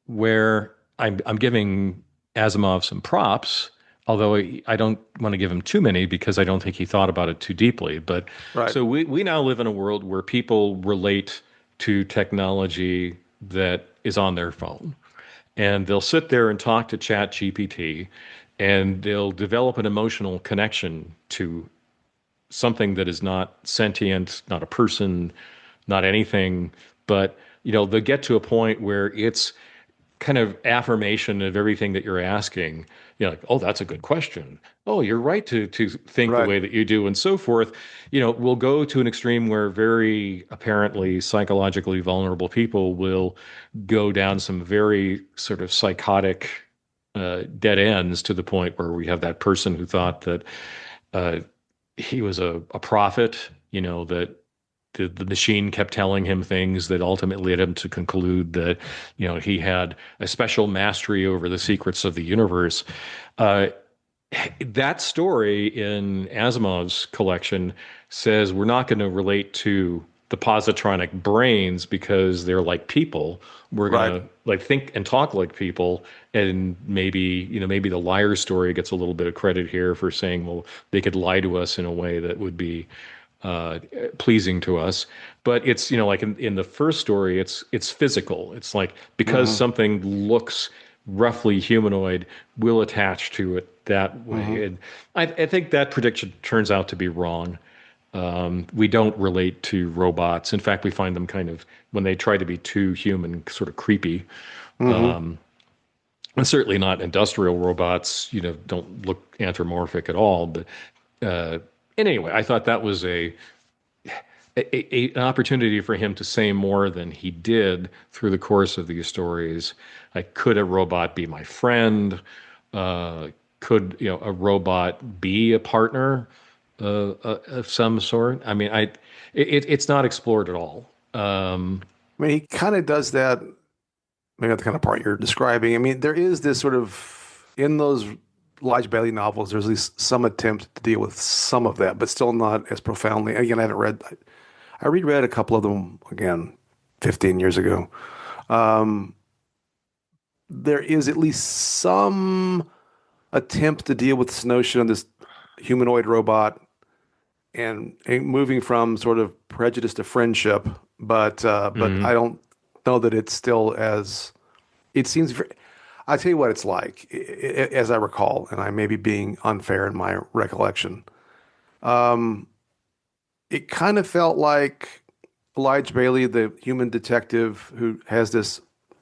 where I'm giving Asimov some props, although I don't want to give him too many because I don't think he thought about it too deeply. But Right. so we now live in a world where people relate to technology that is on their phone. And they'll sit there and talk to Chat GPT and they'll develop an emotional connection to something that is not sentient, not a person, not anything, but they'll get to a point where it's kind of affirmation of everything that you're asking. Like, oh, that's a good question. Oh, you're right to think the Right. way that you do, and so forth. We'll go to an extreme where very apparently psychologically vulnerable people will go down some very sort of psychotic dead ends to the point where we have that person who thought that uh, he was a prophet, that the machine kept telling him things that ultimately led him to conclude that, he had a special mastery over the secrets of the universe. Uh, that story in Asimov's collection says we're not going to relate to the positronic brains because they're like people. We're going Right. to like think and talk like people. And maybe the liar story gets a little bit of credit here for saying, well, they could lie to us in a way that would be uh, pleasing to us. But it's, like in the first story, it's physical. It's like because Hmm. something looks roughly humanoid, we'll attach to it that way. Hmm. And I think that prediction turns out to be wrong. We don't relate to robots. In fact, we find them kind of, when they try to be too human, sort of creepy. Hmm. And certainly not industrial robots, don't look anthropomorphic at all. But uh, anyway, I thought that was an opportunity for him to say more than he did through the course of these stories. Like, could a robot be my friend? Uh, could a robot be a partner of some sort? I mean, it's not explored at all. I mean, he kind of does that. Maybe not the kind of part you're describing. I mean, there is this sort of in those Elijah Bailey novels. There's at least some attempt to deal with some of that, but still not as profoundly. Again, I haven't read. I reread a couple of them again, 15 years ago. Um, there is at least some attempt to deal with this notion of this humanoid robot and moving from sort of prejudice to friendship, but I Mhm. don't know that it's still as it seems. I tell you what it's like, as I recall, and I may be being unfair in my recollection. Um, it kind of felt like Elijah Bailey, the human detective who has this,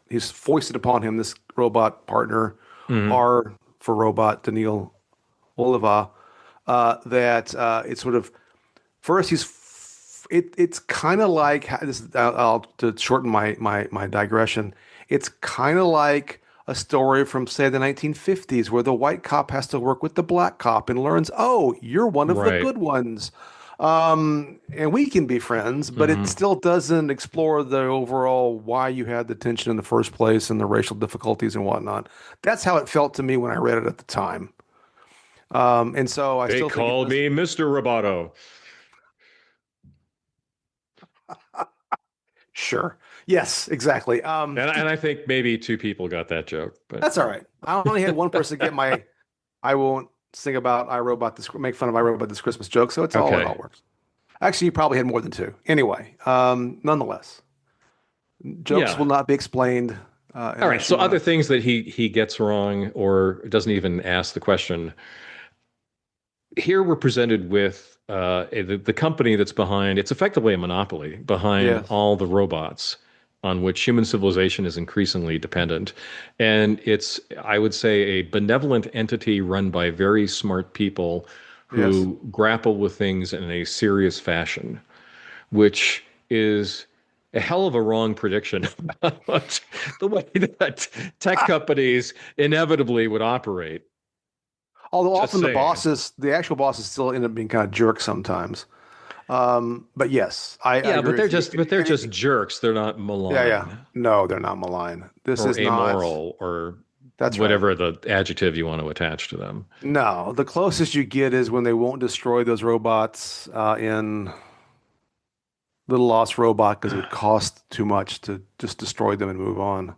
he's foisted upon him this robot partner, Mhm. R for robot, Daniil Oliva, that it's sort of first it's kind of like this. I'll to shorten my digression. It's kind of like a story from say the 1950s where the white cop has to work with the black cop and learns, oh, you're one of the Right. good ones, and we can be friends. But it Hmm. still doesn't explore the overall why you had the tension in the first place and the racial difficulties and whatnot. That's how it felt to me when I read it at the time. And so I They still think it call does. me Mr. Roboto. Sure. Yes, exactly. And I think maybe two people got that joke, but That's all right. I only had one person get my I won't sing about iRobot this make fun of iRobot this Christmas joke, so it all okay. works. Actually, you probably had more than two. Anyway, nonetheless, jokes will Yeah. not be explained All right. unless So you want other to. things that he gets wrong or doesn't even ask the question. Here we're presented with the company that's behind, it's effectively a monopoly behind Yes. all the robots on which human civilization is increasingly dependent. And it's, I would say, a benevolent entity run by very smart people Yes. who grapple with things in a serious fashion, which is a hell of a wrong prediction about the way that tech companies inevitably would operate. Although Just often saying. the actual bosses still end up being kind of jerks sometimes. But yes, I Yeah, agree with you. but they're just jerks. They're not Yeah, yeah. malign No, they're not malign. This or is not. amoral or That's right. whatever the adjective you want to attach to them. No, the closest you get is when they won't destroy those robots in Little Lost Robot because it would cost too much to just destroy them and move on to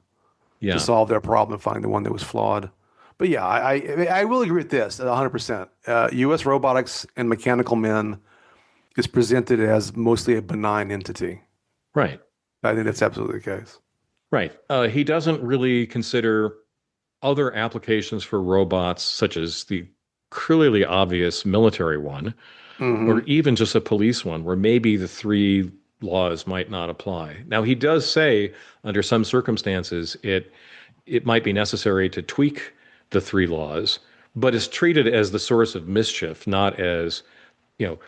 Yeah, solve their problem and find the one that was flawed. But yeah, I will agree with this 100%. U.S. robotics and mechanical men is presented as mostly a benign entity. right, I think that's absolutely the case. right. He doesn't really consider other applications for robots, such as the clearly obvious military one, or Hmm. even just a police one, where maybe the three laws might not apply. Now, he does say, under some circumstances, it might be necessary to tweak the three laws, but is treated as the source of mischief, not as, you know,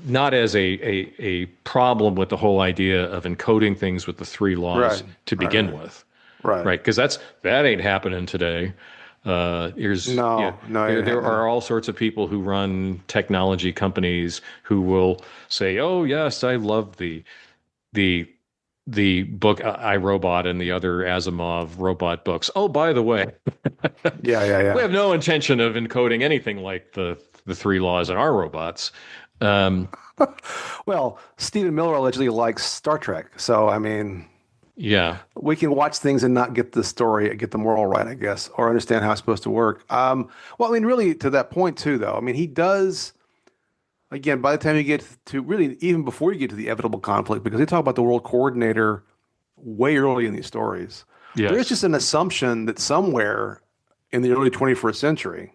not as a problem with the whole idea of encoding things with the three laws Right, to right, begin right, with, right. right? Because that ain't happening today. Here's No, no, it ain't there happening. are all sorts of people who run technology companies who will say, "Oh yes, I love the the book I, Robot and the other Asimov robot books. Oh, by the way, Yeah, yeah, we yeah. have no intention of encoding anything like the three laws in our robots." Um, Well, Stephen Miller allegedly likes Star Trek, so I mean, yeah, we can watch things and not get the story, get the moral right, I guess, or understand how it's supposed to work. Well, I mean, really, to that point too, though. I mean, he does. Again, by the time you get to really, even before you get to the inevitable conflict, because they talk about the world coordinator way early in these stories, there is yes, just an assumption that somewhere in the early 21st century,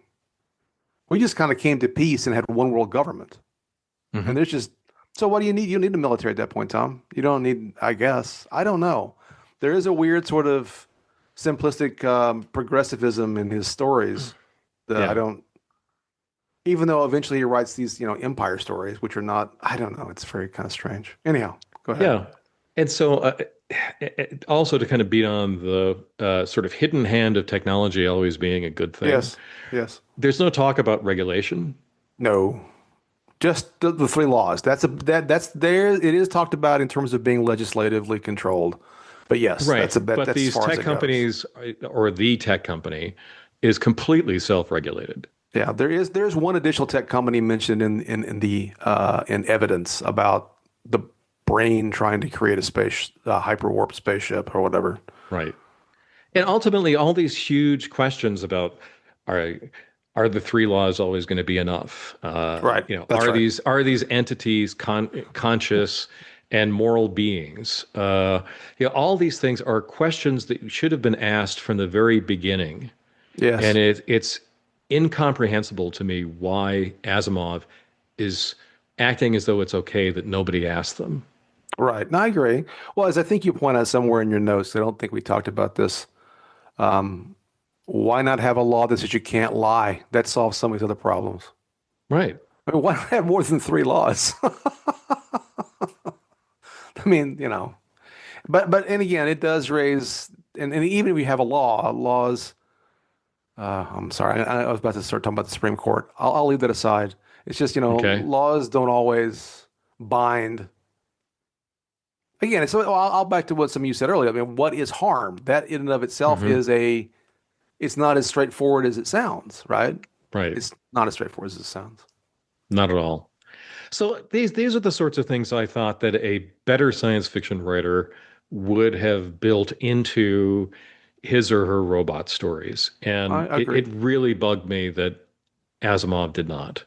we just kind of came to peace and had one world government. And hmm there's just, so what do you need? You don't need a military at that point, Tom. You don't need, I guess. I don't know. There is a weird sort of simplistic progressivism in his stories that I yeah. don't. Even though eventually he writes these, empire stories, which are not, I don't know, it's very kind of strange. Anyhow, go ahead. Yeah. And so, also to kind of beat on the sort of hidden hand of technology always being a good thing, Yes, yes. there's no talk about regulation. No. Just the three laws. That's there. It is talked about in terms of being legislatively controlled, but yes, Right. But that's as these far as tech it goes. companies or the tech company is completely self-regulated. Yeah, there's one additional tech company mentioned in the in evidence about the brain trying to create a space hyperwarp spaceship or whatever. Right. And ultimately, all these huge questions about are are the three laws always going to be enough? Right, that's right. Are these entities conscious and moral beings? All these things are questions that should have been asked from the very beginning, and Yes, it's incomprehensible to me why Asimov is acting as though it's okay that nobody asked them. right. No, I agree. Well, as I think you point out somewhere in your notes, I don't think we talked about this. Um, why not have a law that says you can't lie? That solves some of these other problems. Right. I mean, why not have more than three laws? I mean, but and again, it does raise, and even if we have a laws. I'm sorry, I was about to start talking about the Supreme Court. I'll leave that aside. It's just, Okay. laws don't always bind. Again, so I'll back to what some of you said earlier. I mean, what is harm? That in and of itself Hmm. it's not as straightforward as it sounds, right? Right. It's not as straightforward as it sounds. Not at all. So these are the sorts of things I thought that a better science fiction writer would have built into his or her robot stories. I And it agree. really bugged me that Asimov did not.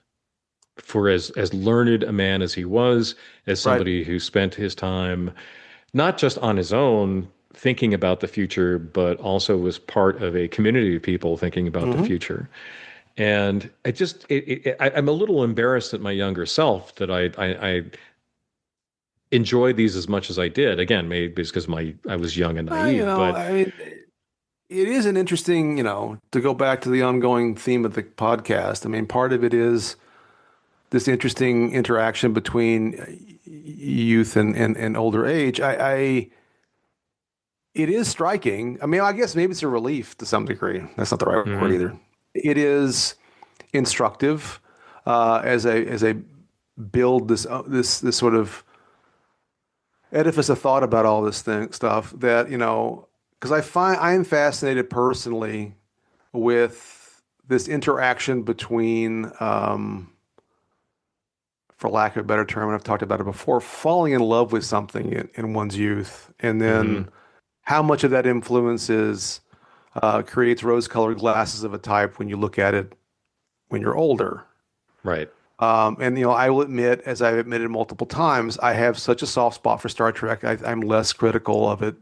For as learned a man as he was, as Right. somebody who spent his time not just on his own thinking about the future, but also was part of a community of people thinking about the Hmm. future. And I'm a little embarrassed at my younger self that I enjoyed these as much as I did. Again, maybe it's because I was young and naive, but I mean, it is an interesting, to go back to the ongoing theme of the podcast. I mean, part of it is this interesting interaction between youth and older age. It is striking. I mean, I guess maybe it's a relief to some degree. That's not the right word mhm, either. It is instructive as a build this sort of edifice of thought about all this thing stuff that because I am fascinated personally with this interaction between for lack of a better term, and I've talked about it before, falling in love with something in one's youth, and then mhm, how much of that influences creates rose-colored glasses of a type when you look at it when you're older. right, And I will admit, as I've admitted multiple times, I have such a soft spot for Star Trek. I'm less critical of it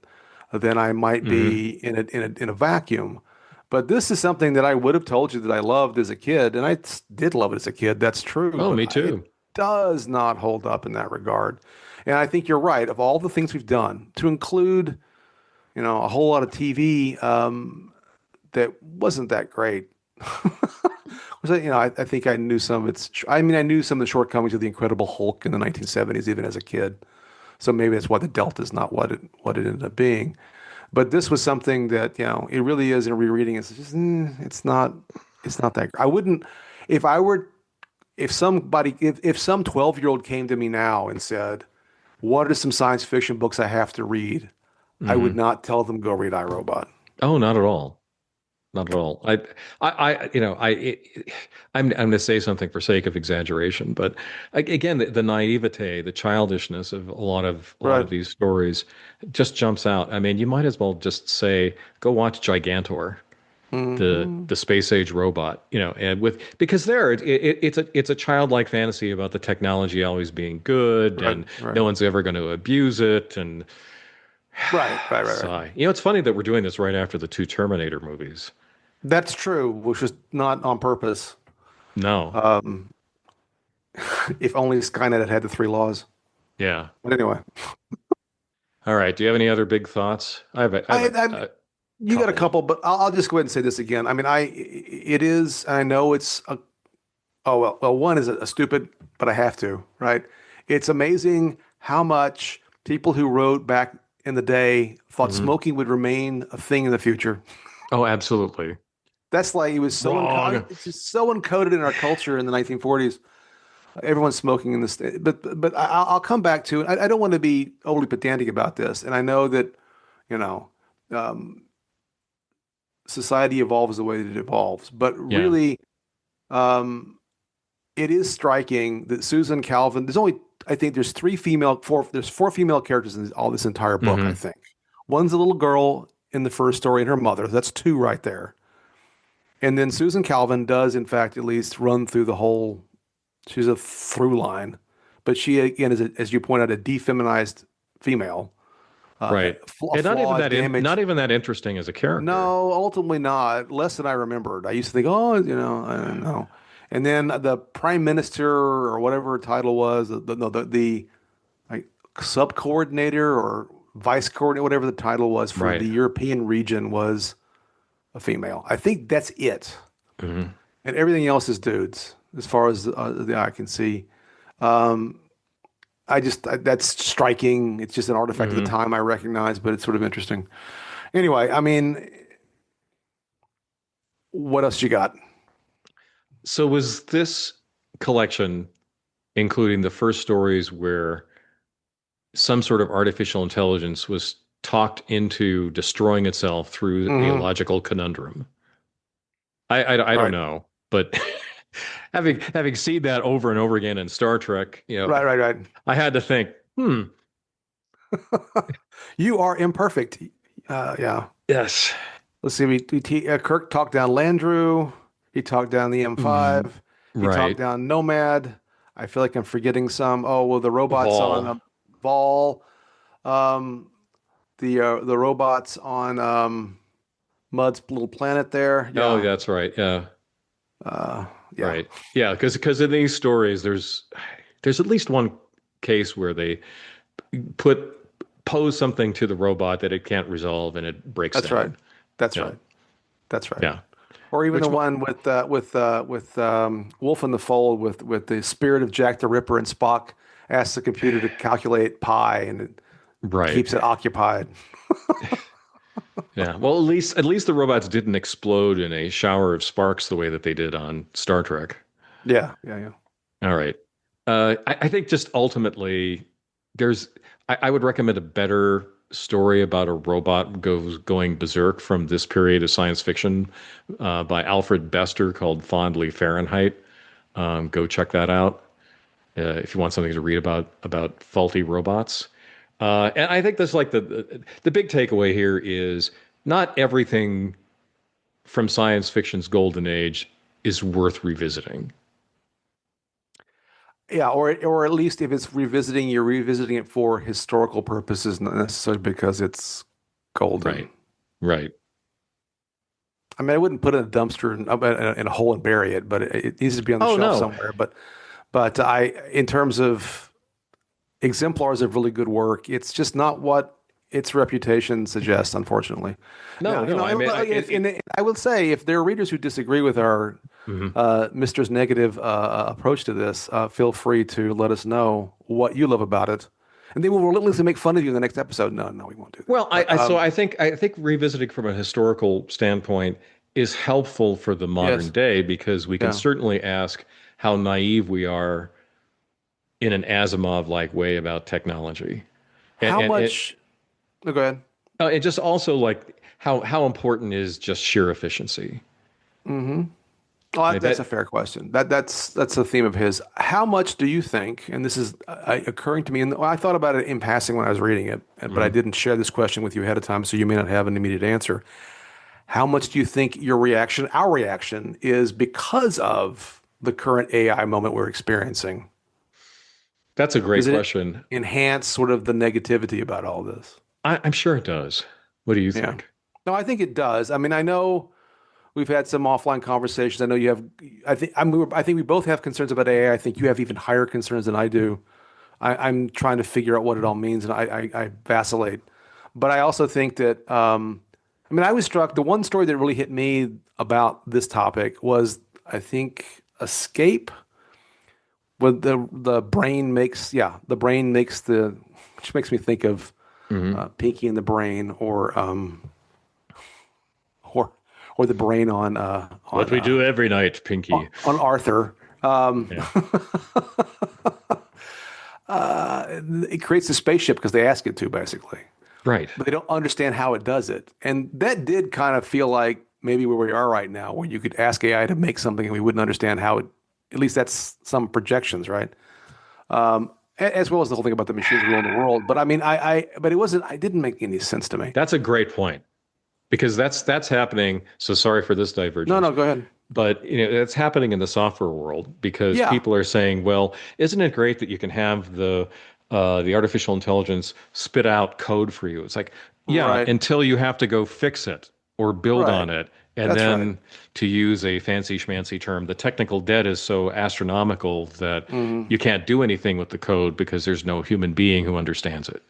than I might mhm. be in a vacuum. But this is something that I would have told you that I loved as a kid, and I did love it as a kid. That's true, Oh, but me it too. does not hold up in that regard. And I think you're right. Of all the things we've done, to include, a whole lot of TV that wasn't that great. So, I think I knew some of its. I mean, I knew some of the shortcomings of the Incredible Hulk in the 1970s, even as a kid. So maybe that's why the Delta is not what it ended up being. But this was something that it really is in rereading. It's just it's not that. I wouldn't if I were if some 12-year-old came to me now and said, "What are some science fiction books I have to read?" I would Hmm. not tell them go read iRobot. Oh, not at all. Not at all. I'm going to say something for sake of exaggeration, but again, the naivete, the childishness of a lot Right. of these stories just jumps out. I mean, you might as well just say, go watch Gigantor, Hmm. the space age robot, and because it's a childlike fantasy about the technology always being good Right. and Right. no one's ever going to abuse it and Right. Right. Right. Right. sigh. It's funny that we're doing this right after the two Terminator movies. That's true, which was not on purpose. No. Um, if only Skynet had the three laws. Yeah. But anyway, All right. Do you have any other big thoughts? I have I a you got a couple. couple, but I'll just go ahead and say this again. I mean, it is. I know it's a Oh, well, one is a stupid, but I have to, right? It's amazing how much people who wrote back in the day thought Hmm. smoking would remain a thing in the future. Oh, absolutely. That's like it was so Wrong. it's just so encoded in our culture in the 1940s. Everyone's smoking in this, but I'll come back to it. I don't want to be overly pedantic about this, and I know that you know um, society evolves the way that it evolves, but Yeah. really, um, it is striking that Susan Calvin. There's only I think there's four. There's four female characters in all this entire book. I Hmm. think one's a little girl in the first story and her mother. That's two right there. And then Susan Calvin does, in fact, at least run through the whole. She's a through line, but she again is, as you point out, a defeminized female, Right. a And flawed, not damaged. even that interesting as a character. No, ultimately not. Less than I remembered. I used to think, oh, I don't know. And then the prime minister or whatever her title was, no, the like sub coordinator or vice coordinator, whatever the title was for the Right. European region was a female. I think that's it. Hmm. And everything else is dudes, as far as the eye can see. Um, that's striking. It's just an artifact of the Hmm. time I recognize, but it's sort of interesting. Anyway, I mean, what else you got? So was this collection including the first stories where some sort of artificial intelligence was talked into destroying itself through a Hmm. logical conundrum? I don't Right, know, but having seen that over and over again in Star Trek, right. I had to think, You are imperfect. Yeah. yes, Let's see. Kirk talked down Landru. He talked down the r- M5. He talked right, down Nomad. I feel like I'm forgetting some. Oh, well, the robots on Vol, Vol. Um, the robots on Mud's little planet there. oh, Yeah. that's right, yeah, Uh, yeah. right, yeah, because in these stories, there's at least one case where they put pose something to the robot that it can't resolve and it breaks That's right. down. That's Yeah, right. That's right. yeah, Or even the which one with Wolf in the Fold with the spirit of Jack the Ripper and Spock asks the computer to calculate pi and it right. keeps it occupied. Yeah. Well, at least the robots didn't explode in a shower of sparks the way that they did on Star Trek. Yeah, yeah, yeah. All right. I think just ultimately, there's. I would recommend a better story about a robot going berserk from this period of science fiction by Alfred Bester called Fondly Fahrenheit. Go check that out if you want something to read about faulty robots. And I think that's like the big takeaway here is not everything from science fiction's golden age is worth revisiting. Yeah, or at least if it's revisiting, you're revisiting it for historical purposes, not necessarily because it's golden. Right. Right. I mean, I wouldn't put it in a dumpster in a hole and bury it, but it needs to be on the Oh shelf no. somewhere. But in terms of exemplars of really good work, it's just not what its reputation suggests, unfortunately. No, Now, no. I mean, and I will say, if there are readers who disagree with our mhm. Mister's negative approach to this, feel free to let us know what you love about it, and then we'll relentlessly make fun of you in the next episode. No, no, we won't do that. Well, But I think revisiting from a historical standpoint is helpful for the modern yes, day because we can yeah. certainly ask how naive we are in an Asimov-like way about technology. And How and it much? Oh, go ahead. it just also like how important is just sheer efficiency. Mm-hmm. Well, Right? that's a fair question. That's a theme of his. How much do you think? And this is occurring to me, and well, I thought about it in passing when I was reading it, but I Mhm. didn't share this question with you ahead of time, so you may not have an immediate answer. How much do you think our reaction, is because of the current AI moment we're experiencing? That's a great Does it question. enhance sort of the negativity about all this? I'm sure it does. What do you Yeah. think? No, I think it does. I mean, I know we've had some offline conversations. I know you have. I think we both have concerns about AI. I think you have even higher concerns than I do. I'm trying to figure out what it all means, and I vacillate. But I also think that. I mean, I was struck. The one story that really hit me about this topic was, I think, escape. But the brain makes the brain makes the which makes me think of Hmm. Pinky and the Brain or or the brain What we do every night, Pinky. on Arthur. Um, Yeah. it creates a spaceship because they ask it to basically, Right. but they don't understand how it does it. And that did kind of feel like maybe where we are right now, where you could ask AI to make something and we wouldn't understand how it. At least that's some projections, right? As well as the whole thing about the machines ruling the world. But I mean, but it wasn't. It didn't make any sense to me. That's a great point because that's happening. So sorry for this No, divergence. no, go ahead. But it's happening in the software world because Yeah, people are saying, well, isn't it great that you can have the artificial intelligence spit out code for you? It's like, yeah, right, until you have to go fix it or build right. on it. And That's right. then to use a fancy schmancy term, the technical debt is so astronomical that Hmm. you can't do anything with the code because there's no human being who understands it.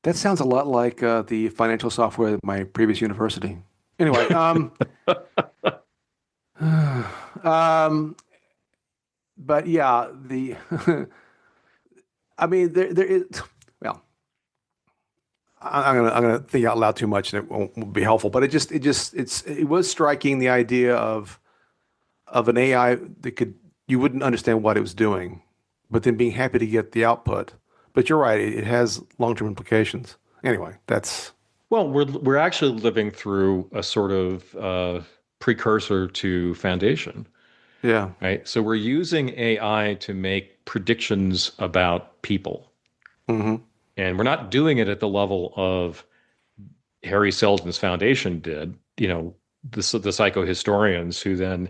That sounds a lot like the financial software at my previous university. Anyway, um, but yeah, the I mean, there is. Well, I'm gonna think out loud too much, and it won't be helpful. But it was striking the idea of an AI that could you wouldn't understand what it was doing, but then being happy to get the output. But you're right, it has long-term implications. Anyway, that's Well, we're actually living through a sort of precursor to foundation, yeah. right? So we're using AI to make predictions about people, Hmm. and we're not doing it at the level of Harry Seldon's foundation did. The psychohistorians who then,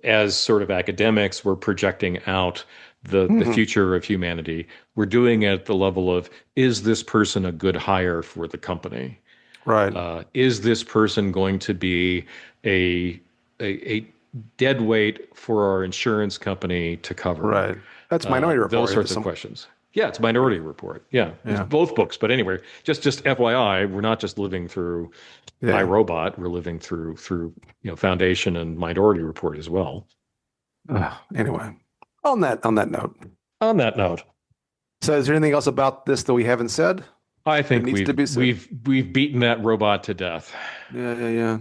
as sort of academics, were projecting out the Hmm. future of humanity. We're doing it at the level of, is this person a good hire for the company? Right, Is this person going to be a, a dead weight for our insurance company to cover? right. That's Minority Those Report. sorts of questions. Yeah, it's Minority Report. Yeah, it's Yeah, both books. But anyway, just FYI, we're not just living through yeah. iRobot. We're living through Foundation and Minority Report as well. Anyway, on that note, On that note, so is there anything else about this that we haven't said I that think needs to we've be said? we've beaten that robot to death. Yeah, yeah, yeah.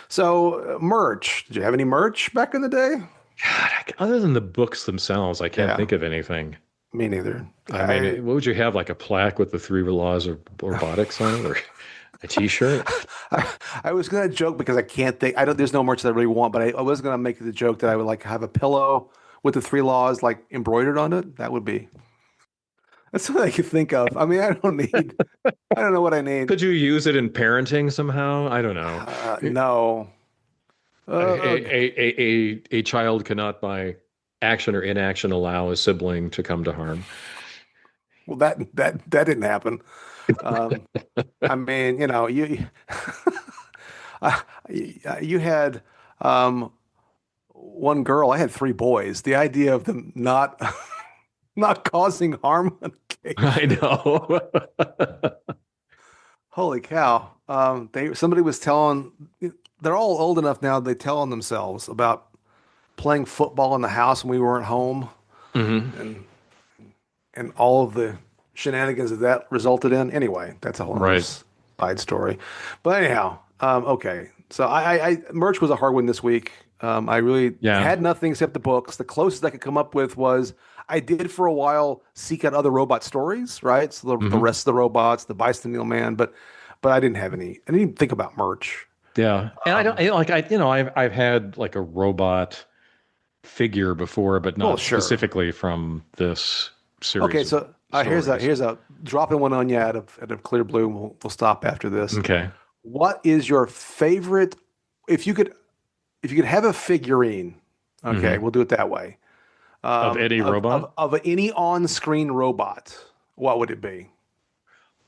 So merch. Did you have any merch back in the day? God, other than the books themselves, I can't Yeah, think of anything. me neither. I mean, I what would you have, like a plaque with the three laws of robotics on it, or a T-shirt? I was gonna joke because I can't think. I don't. There's no merch that I really want, but I was gonna make the joke that I would like have a pillow with the three laws like embroidered on it. That would be. That's what I could think of. I mean, I don't need. I don't know what I need. Could you use it in parenting somehow? I don't know. No. A, Ugh. a child cannot, by action or inaction, allow a sibling to come to harm. Well, that didn't happen. Um, I mean, you uh, you had one girl. I had three boys. The idea of them not not causing harm on I occasion. know. Holy cow! Somebody was telling. They're all old enough now. They tell on themselves about playing football in the house when we weren't home, Hmm. and all of the shenanigans that resulted in. Anyway, that's a whole other Right. side story. But anyhow, okay. So merch was a hard one this week. I really Yeah. had nothing except the books. The closest I could come up with was I did for a while seek out other robot stories, right? So the Hmm. rest of the robots, the Bicentennial Man, but I didn't have any. I didn't even think about merch. Yeah. And I don't Um, like I've had like a robot figure before, but well, not sure. specifically from this Okay, series of so stories. here's a dropping one on you out of clear blue. And we'll stop after this. Okay. What is your favorite? If you could, if you could have a figurine, okay, Hmm. we'll do it that way. Of any robot? Of any on-screen robot, what would it be?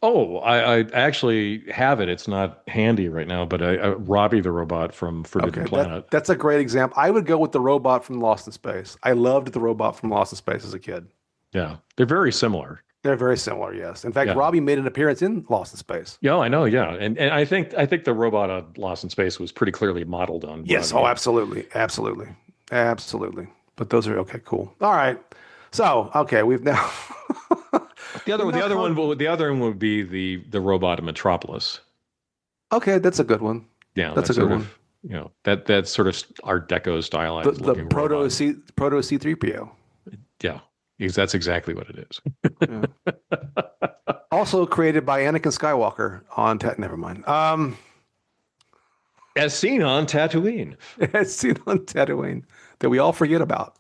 Oh, I actually have it. It's not handy right now, but Robbie the robot from Forbidden Okay, Planet. that's a great example. I would go with the robot from Lost in Space. I loved the robot from Lost in Space as a kid. Yeah, they're very similar. They're very similar, yes. In fact, Yeah. Robbie made an appearance in Lost in Space. Yeah, I know. Yeah, and I think the robot on Lost in Space was pretty clearly modeled on Yes. Robbie. Oh, absolutely. Absolutely. Absolutely. But those are okay, cool. All right. So, okay, we've now The other we've the now other come. one will the other one would be the robot in Metropolis. Okay, that's a good one. Yeah, That's that's a good sort one. of that's sort of Art Deco The stylized the looking robot. proto C3PO. Yeah, because that's exactly what it is. Yeah. Also created by Anakin Skywalker on never mind. As seen on Tatooine. As seen on Tatooine that we all forget about.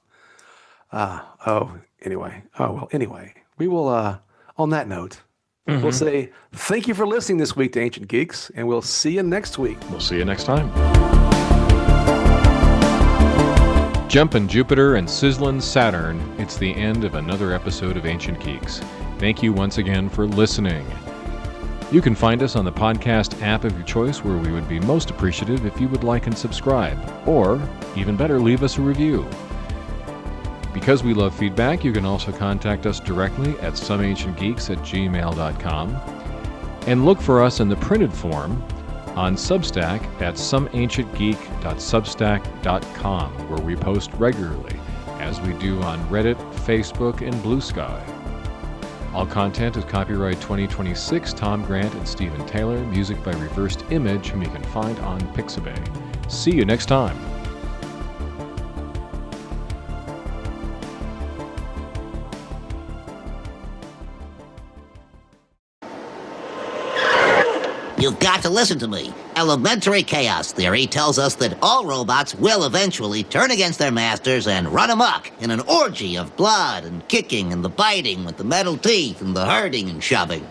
Anyway. Oh, well, anyway. We will on that note, we'll Hmm. say thank you for listening this week to Ancient Geeks, and we'll see you next week. We'll see you next time. Jumpin' Jupiter and sizzlin' Saturn, it's the end of another episode of Ancient Geeks. Thank you once again for listening. You can find us on the podcast app of your choice, where we would be most appreciative if you would like and subscribe, or, even better, leave us a review. Because we love feedback, you can also contact us directly at someancientgeeks@gmail.com, and look for us in the printed form on Substack at someancientgeek.substack.com, where we post regularly, as we do on Reddit, Facebook, and Blue Sky. All content is copyright 2026, Tom Grant and Stephen Taylor, music by Reversed Image, whom you can find on Pixabay. See you next time. You've got to listen to me. Elementary chaos theory tells us that all robots will eventually turn against their masters and run amok in an orgy of blood and kicking and the biting with the metal teeth and the hurting and shoving.